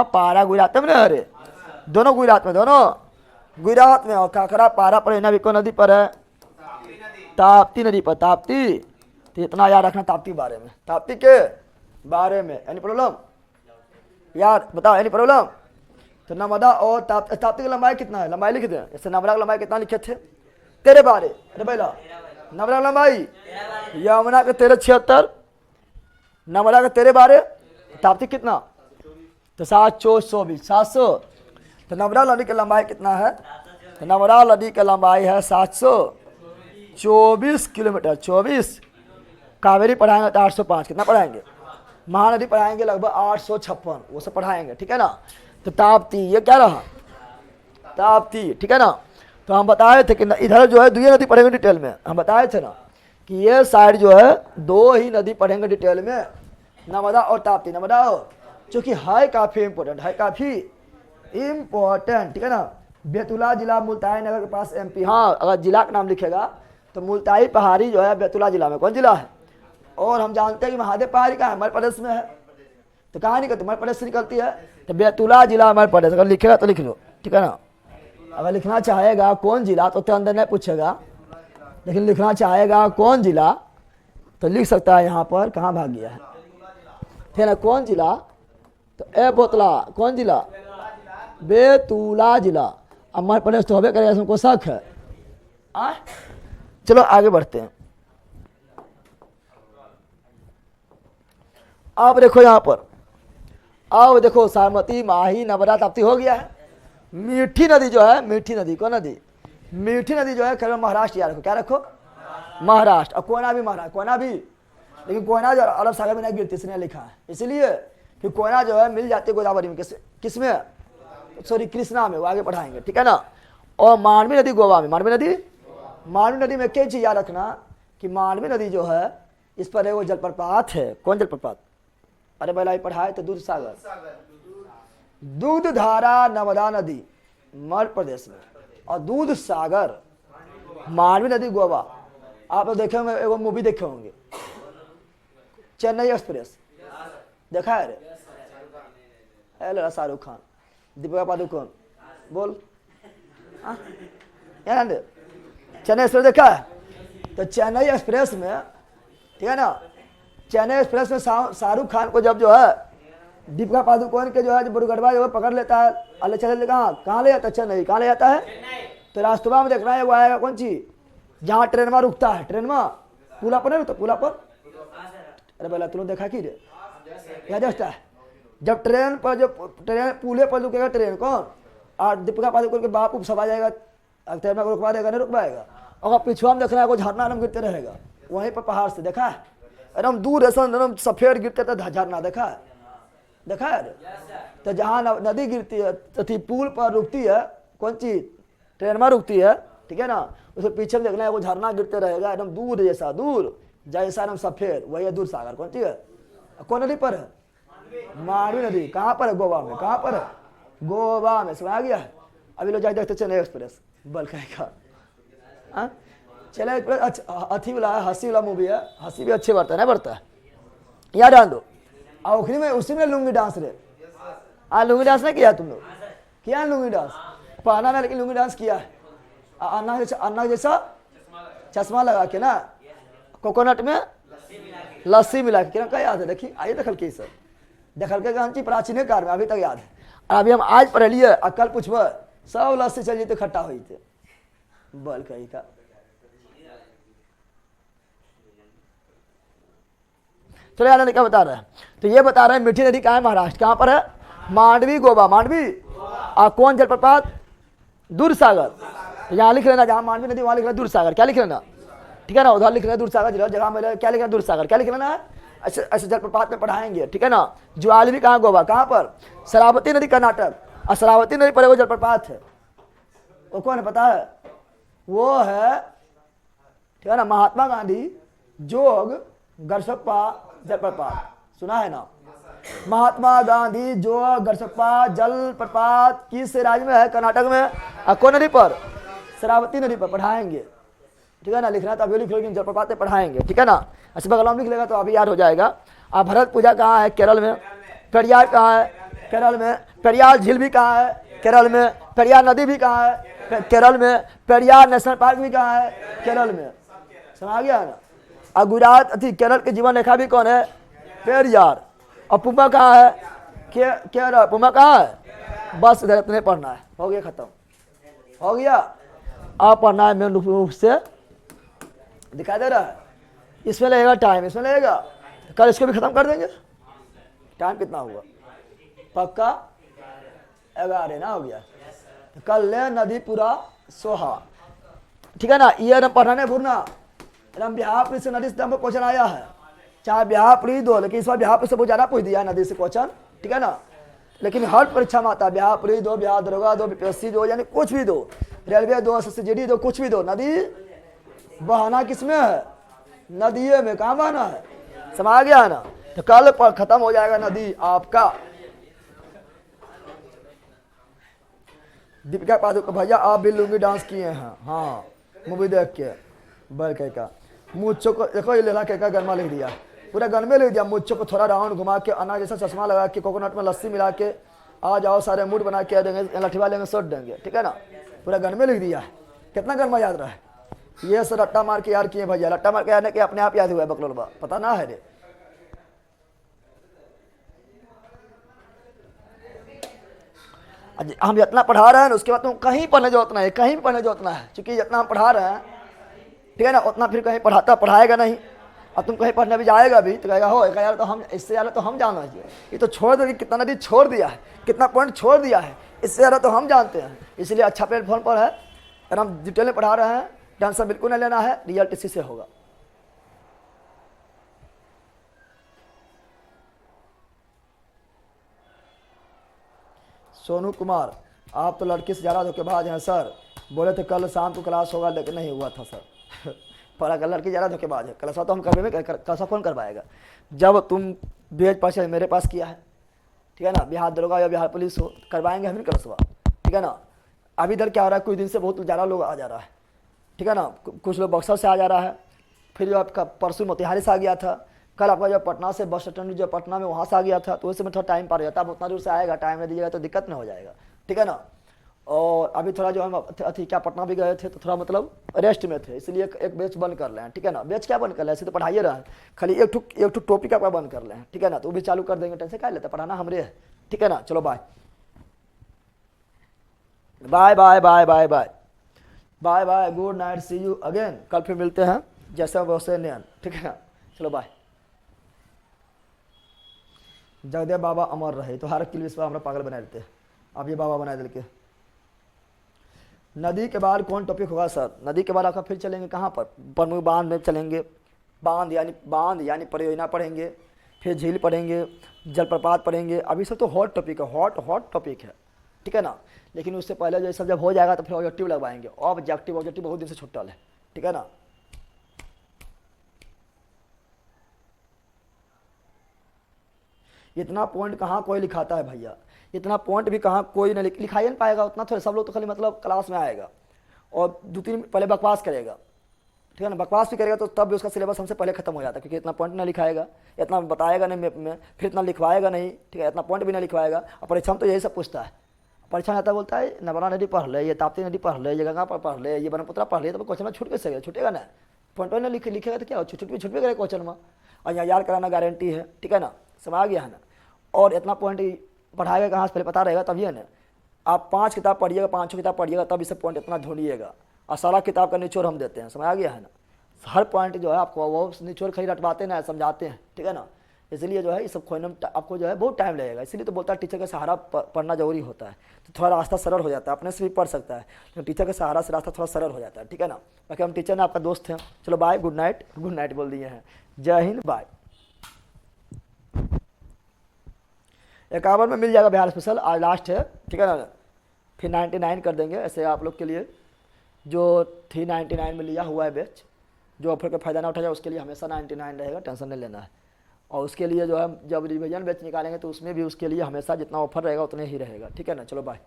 पारा गुजरात में, अरे दोनों गुजरात में, दोनों गुजरात में। और काकरा पारा परियोजना भी कौन नदी पर है? ताप्ती नदी पर। ताप्ती, तो इतना याद रखना ताप्ती बारे में, ताप्ती के बारे में। Any problem? यार बताओ, एनी प्रॉब्लम? तो नर्मदा और ताप्ती की लंबाई कितना है, लंबाई लिख दें। जैसे नर्मदा की लंबाई कितना लिखे थे, 13/12। अरे पहला नर्मदा की लंबाई, यमुना के 1376, नर्मदा के 13/12, ताप्ती कितना, तो 724, 700। तो नर्मदा नदी की लंबाई कितना है, तो नर्मदा नदी की लंबाई है 724 किलोमीटर, 24। कावेरी पढ़ाएंगे तो 805, कितना पढ़ाएंगे, महानदी पढ़ाएंगे लगभग 856, वो सब पढ़ाएंगे, ठीक है ना। तो ताप्ती ये क्या रहा, ताप्ती, ठीक है ना। तो हम बताए थे कि इधर जो है दुई नदी पढ़ेंगे डिटेल में, हम बताए थे ना कि ये साइड जो है दो ही नदी पढ़ेंगे डिटेल में, नर्मदा और ताप्ती। नर्मदा चूँकि है काफ़ी इम्पोर्टेंट, है काफ़ी इम्पोर्टेंट, ठीक है ना। बैतूला जिला मुल्ताई नगर के पास MP। हाँ, अगर जिला का नाम लिखेगा तो मुल्ताई पहाड़ी जो है बैतूला जिला में, कौन जिला है। और हम जानते हैं कि महादेव पहाड़ी का मध्य प्रदेश में है, तो कहाँ निकलती, मध्य प्रदेश से निकलती है, तो बैतूला जिला मध्य प्रदेश। अगर लिखेगा तो लिख लो, ठीक है ना। अगर लिखना चाहेगा कौन जिला तो अंदर नहीं पूछेगा, लेकिन लिखना चाहेगा कौन जिला तो लिख सकता है यहाँ पर, कहाँ भाग गया है, ठीक है ना। कौन जिला, तो ए बोतला, कौन जिला, बैतूला जिला। अब मध्य प्रदेश तो होबे करेगा, हमको शक है। चलो आगे बढ़ते हैं। अब देखो यहाँ पर, अब देखो साबरमती, माही, नर्मदा, ताप्ती हो गया है। मीठी नदी जो है, मीठी नदी, कौन नदी, मीठी नदी जो है केवल महाराष्ट्र याद रखो, क्या रखो, महाराष्ट्र। और कोयना भी महाराष्ट्र, कोयना भी, लेकिन कोयना जो अरब सागर में नहीं गिरती, इसने लिखा है, इसलिए कि कोयना जो है मिल जाती है गोदावरी में, किसमें, सॉरी कृष्णा में, वो आगे पढ़ाएंगे, ठीक है ना। और मांडवी नदी गोवा में, मांडवी नदी में क्या चीज़ याद रखना कि मांडवी नदी जो है इस पर वो जलप्रपात है, कौन जलप्रपात, अरे भाई पढ़ाए तो दूध सागर, दूध धारा नर्मदा नदी मध्य प्रदेश में, और दूध सागर मांडवी नदी गोवा। आप लोग देखे होंगे, एगो मूवी देखे होंगे चेन्नई एक्सप्रेस, देखा है रे, लड़ा शाहरुख खान, दीपिका पादुकोण, बोल यार, चेन्नई एक्सप्रेस देखा है। तो चेन्नई एक्सप्रेस में, ठीक है ना, चेन्नई एक्सप्रेस में शाहरुख खान को जब जो है दीपिका पादुकोण के जो है बुरगड़वा जो है पकड़ लेता है, अल्ले चले कहाँ ले जाता है, चेन्नई, कहाँ ले जाता है, तो रास्तों में देखना है वो आएगा कौन चीज, जहाँ ट्रेन में रुकता है, ट्रेन में पुला पर नहीं रुकता, पुला पर, अरे बोला तुमने देखा कि रे, क्या जस्ता है, जब ट्रेन पर, जो ट्रेन पुले पर रुकेगा ट्रेन कौन, और दीपिका पादुकोण के बाप सब आ जाएगा, ट्रेन में रुकवा देगा, नहीं रुकवाएगा। और पिछुआ में देखना है वो झरना एकदम गिरते रहेगा, वहीं पर पहाड़ से देखा है, एकदम दूर ऐसा एकदम सफेद गिरते थे झरना, देखा है, देखा है। तो जहाँ नदी गिरती है तो पुल पर रुकती है कौन चीज, ट्रेन में रुकती है, ठीक है ना, उसे पीछे में देखना है वो झरना गिरते रहेगा एकदम दूर जैसा, दूर जैसा एकदम सफेद, वही है दूध सागर, कौन चीज है, कौन नदी पर है, मांडवी नदी। कहाँ पर है, गोवा में, कहाँ पर है, गोवा में, सुना गया है। अभी लोग जाए देखते चेन्नई एक्सप्रेस, बल का चेन्नई एक्सप्रेस अच्छी वाला है, हंसी वाला मूवी है, हंसी भी अच्छे बढ़ता है, नहीं बढ़ता है, याद डाल दो। और उसी में, उसी में लुंगी डांस रे, लुंगी डांस नहीं किया तुम लोग, किया लुंगी डांस, पहना ना, लेकिन लुंगी डांस किया है, अन्ना जैसा चश्मा लगा के ना, कोकोनट में लस्सी मिला के, क्या याद है, देखिए आइए देखल के सर, देखल के हम चीज प्राचीन काल में अभी तक याद है। अभी हम आज पढ़ लिए, कल पूछब सब लस्सी चल जीते, खट्टा हो जाते, बल कही का। चलो यार क्या बता रहा है, तो ये बता रहे हैं मीठी नदी कहाँ है, महाराष्ट्र, कहाँ पर है, मांडवी गोवा, मांडवी। और कौन जलप्रपात, दूध सागर। तो यहाँ लिख लेना, जहाँ मांडवी नदी वहाँ लिख लेना दूध सागर, क्या लिख लेना, ठीक है ना, उधर लिख लेना दूध सागर, जगह में क्या लिखना, दूध सागर, क्या लिख लेना है, ऐसे जलप्रपात में पढ़ाएंगे, ठीक है ना। ज्वाली कहाँ, गोवा, कहाँ पर, शरावती नदी कर्नाटक, और शरावती नदी पर वो जलप्रपात है, वो कौन है पता है, वो है, ठीक है ना, महात्मा गांधी जोग गरसप्पा जलप्रपात, सुना है ना, महात्मा गांधी जोग गरसप्पा जलप्रपात किस राज्य में है, कर्नाटक में, कौन नदी पर, शरावती नदी पर पढ़ाएंगे, ठीक है ना। लिखना तो अभी लिख लो, जलप्रपात में पढ़ाएंगे, ठीक है ना। ऐसे बगल में लिख लेगा तो अभी याद हो जाएगा। अब भरत पूजा कहाँ है, केरल में, पेरियार कहाँ है, केरल में, पेरियार झील भी कहाँ है, केरल में, पेरियार नदी भी कहाँ है, केरल में, पेरियार नेशनल पार्क भी कहाँ है, केरल में, समझ गया ना। और गुजरात केरल की जीवन रेखा भी कौन है, पेरियार। और पुमा कहाँ है, केरल, पुमा कहाँ है, बस इधर इतने पढ़ना है, हो गया खत्म, हो गया। आप पढ़ना है मेन रूप से, दिखाई दे रहा है। इसमें लगेगा टाइम, इसमें लगेगा, तो कल इसको भी खत्म कर देंगे। टाइम कितना हुआ पक्का 11 ना, हो गया। तो कल ले नदी पूरा सोहा, ठीक है ना। ये न पढ़ना नहीं भूलना, एकदम बिहार से नदी से हमको क्वेश्चन आया है, चाहे बिहार पुरी दो, लेकिन इस बार बिहार से बहुत ज़्यादा पूछ दिया है नदी से क्वेश्चन, ठीक है ना। लेकिन हर परीक्षा में आता है, बिहार पुरी दो, बिहार दरोगा दो, बीपीएससी दो, यानी कुछ भी दो, रेलवे दो, एसएससी दो, कुछ भी दो, नदी बहाना किसमें है, नदिये में, कहाँ बहाना है, समझ गया है ना। तो कल पर खत्म हो जाएगा नदी आपका। दीपिका पादुकोण भैया आप भी लुंगी डांस किए हैं, हाँ मूवी देख के, बल का मुझको को देखो, ये लेला के का गरमा लिख दिया, पूरा गन में लिख दिया, मुझको को थोड़ा राउंड घुमा के, अनार जैसा चश्मा लगा के, कोकोनट में लस्सी मिला के, आ जाओ सारे मूड बना के देंगे, लठीवा लेंगे, सोट देंगे, ठीक है ना। पूरा गन में लिख दिया है, कितना गनमा याद रहा है। ये सर रट्टा मार के यार किए भैया, रट्टा मार के यार कि अपने आप याद हुआ है बकलोलबा, पता ना है रे। हम जितना पढ़ा रहे हैं ना, उसके बाद तुम कहीं पढ़ने जो उतना है, कहीं भी पढ़ने जो उतना है, क्योंकि जितना हम पढ़ा रहे हैं, ठीक है ना, उतना फिर कहीं पढ़ाएगा नहीं। और तुम कहीं पढ़ने भी जाएगा भी तो कहेगा हो यार, तो हम इससे ज़्यादा तो हम जाना चाहिए, ये तो छोड़ दो, कितना नदी छोड़ दिया है, कितना पॉइंट छोड़ दिया है, इससे ज़्यादा तो हम जानते हैं। इसलिए अच्छा प्लेटफॉर्म पर है और हम डिटेल में पढ़ा रहे हैं, टेंशन बिल्कुल नहीं लेना है, रिजल्ट इसी से होगा। सोनू कुमार आप तो लड़की से ज़्यादा धोखेबाज हैं सर, बोले थे कल शाम को क्लास होगा, लेकिन नहीं हुआ था सर। पर अगर लड़की ज़्यादा धोखेबाज है, क्लास तो हम करवे, क्लास कौन करवाएगा। जब तुम बेज पर्चे मेरे पास किया है, ठीक है ना, बिहार दरोगा या बिहार पुलिस हो, करवाएंगे हम नहीं क्लासवा, ठीक है ना। अभी इधर क्या हो रहा है, कुछ दिन से बहुत ज़्यादा लोग आ जा रहा है, ठीक है ना, कुछ लोग बक्सर से आ जा रहा है, फिर जो आपका परसों मोतिहारी से आ गया था, कल आपका जो पटना से बस स्टैंड जो पटना में वहाँ से आ गया था, तो उससे में थोड़ा टाइम पार हो जाता है। अब उतना दूर से आएगा, टाइम नहीं दीजिएगा तो दिक्कत नहीं हो जाएगा, ठीक है ना। और अभी थोड़ा जो हम अथी क्या पटना भी गए थे, तो थोड़ा मतलब रेस्ट में थे, इसलिए एक बैच बंद कर लें, ठीक है ना। बैच क्या बंद कर लें, ऐसे तो पढ़ाइए रहे, खाली एक टॉपिक आपका बंद कर लें, ठीक है ना, तो वो भी चालू कर देंगे, टेंशन क्या लेते, पढ़ाना हमरे है, ठीक है ना। चलो bye bye bye bye bye bye bye bye, good night, see you again. कल फिर मिलते हैं जैसे वैसे नयन, ठीक है ना। चलो बाय। जगदेव बाबा अमर रहे, तो हर किल इस पर हमारा पागल बना देते हैं, आप ये बाबा बना दिल के। नदी के बाद कौन टॉपिक होगा सर, नदी के बाद आपका फिर चलेंगे कहाँ पर, प्रमुख बांध में चलेंगे, बांध यानी परियोजना पढ़ेंगे, फिर झील पढ़ेंगे, जलप्रपात पढ़ेंगे। अभी सब तो हॉट टॉपिक है, हॉट टॉपिक है, ठीक है ना। लेकिन उससे पहले जो सब जब हो जाएगा तो फिर ऑब्जेक्टिव लगवाएंगे, ऑब्जेक्टिव बहुत दिन से छुट्टल है, ठीक है ना। इतना पॉइंट कहाँ कोई लिखाता है भैया, इतना पॉइंट भी कहाँ कोई नहीं लिखा ही नहीं पाएगा उतना, थोड़ा सब लोग तो खाली मतलब क्लास में आएगा और 2-3 पहले बकवास करेगा, ठीक है ना। बकवास भी करेगा तो तब भी उसका सिलेबस हमसे पहले खत्म हो जाता है, क्योंकि इतना पॉइंट नहीं लिखाएगा, इतना बताएगा नहीं मैप में, फिर इतना लिखवाएगा नहीं, ठीक है, इतना पॉइंट भी नहीं लिखवाएगा। और परीक्षा में तो यही सब पूछता है, परीक्षा में आता बोलता है नर्मदा नदी पढ़ ले, ये ताप्ती नदी पढ़ ले, ये गंगा पर पढ़ ले, ये ब्रह्मपुत्र पढ़ ले, तो क्वेश्चन में छूट कैसे छूटेगा ना, पॉइंट नहीं लिखेगा तो क्या छूट भी करेगा क्वेश्चन में, और यहाँ याद कराना गारंटी है, ठीक है ना, समझ आ गया है ना। और इतना पॉइंट पढ़ाएगा कहाँ से पहले पता रहेगा तभी है ना। आप 5 किताब पढ़िएगा, 5 किताब पढ़िएगा, तब इसे पॉइंट इतना ढूंढिएगा, और सारा किताब का निचोड़ हम देते हैं, समझ आ गया है ना। हर पॉइंट जो है आपको वो निचोड़ खरी रटवाते ना, समझाते हैं, ठीक है ना। इसलिए जो है ये सब खोजने में आपको जो है बहुत टाइम लगेगा, इसलिए तो बोलता है टीचर का सहारा पढ़ना जरूरी होता है, तो थोड़ा रास्ता सरल हो जाता है, अपने से भी पढ़ सकता है, लेकिन टीचर के सहारा से रास्ता थोड़ा सरल हो जाता है, ठीक है ना। बाकी हम टीचर ने आपका दोस्त हैं। चलो बाय, गुड नाइट बोल दिए हैं, जय हिंद, बाय। 51 में मिल जाएगा बिहार स्पेशल, आज लास्ट है, ठीक है ना, फिर 99 कर देंगे। ऐसे आप लोग के लिए जो 399 में लिया हुआ है बैच, जो ऑफर का फ़ायदा ना उठा जाए उसके लिए हमेशा 99 रहेगा, टेंशन नहीं लेना है। और उसके लिए जो है जब रिवीजन बैच निकालेंगे तो उसमें भी उसके लिए हमेशा जितना ऑफर रहेगा उतने ही रहेगा, ठीक है ना। चलो बाय।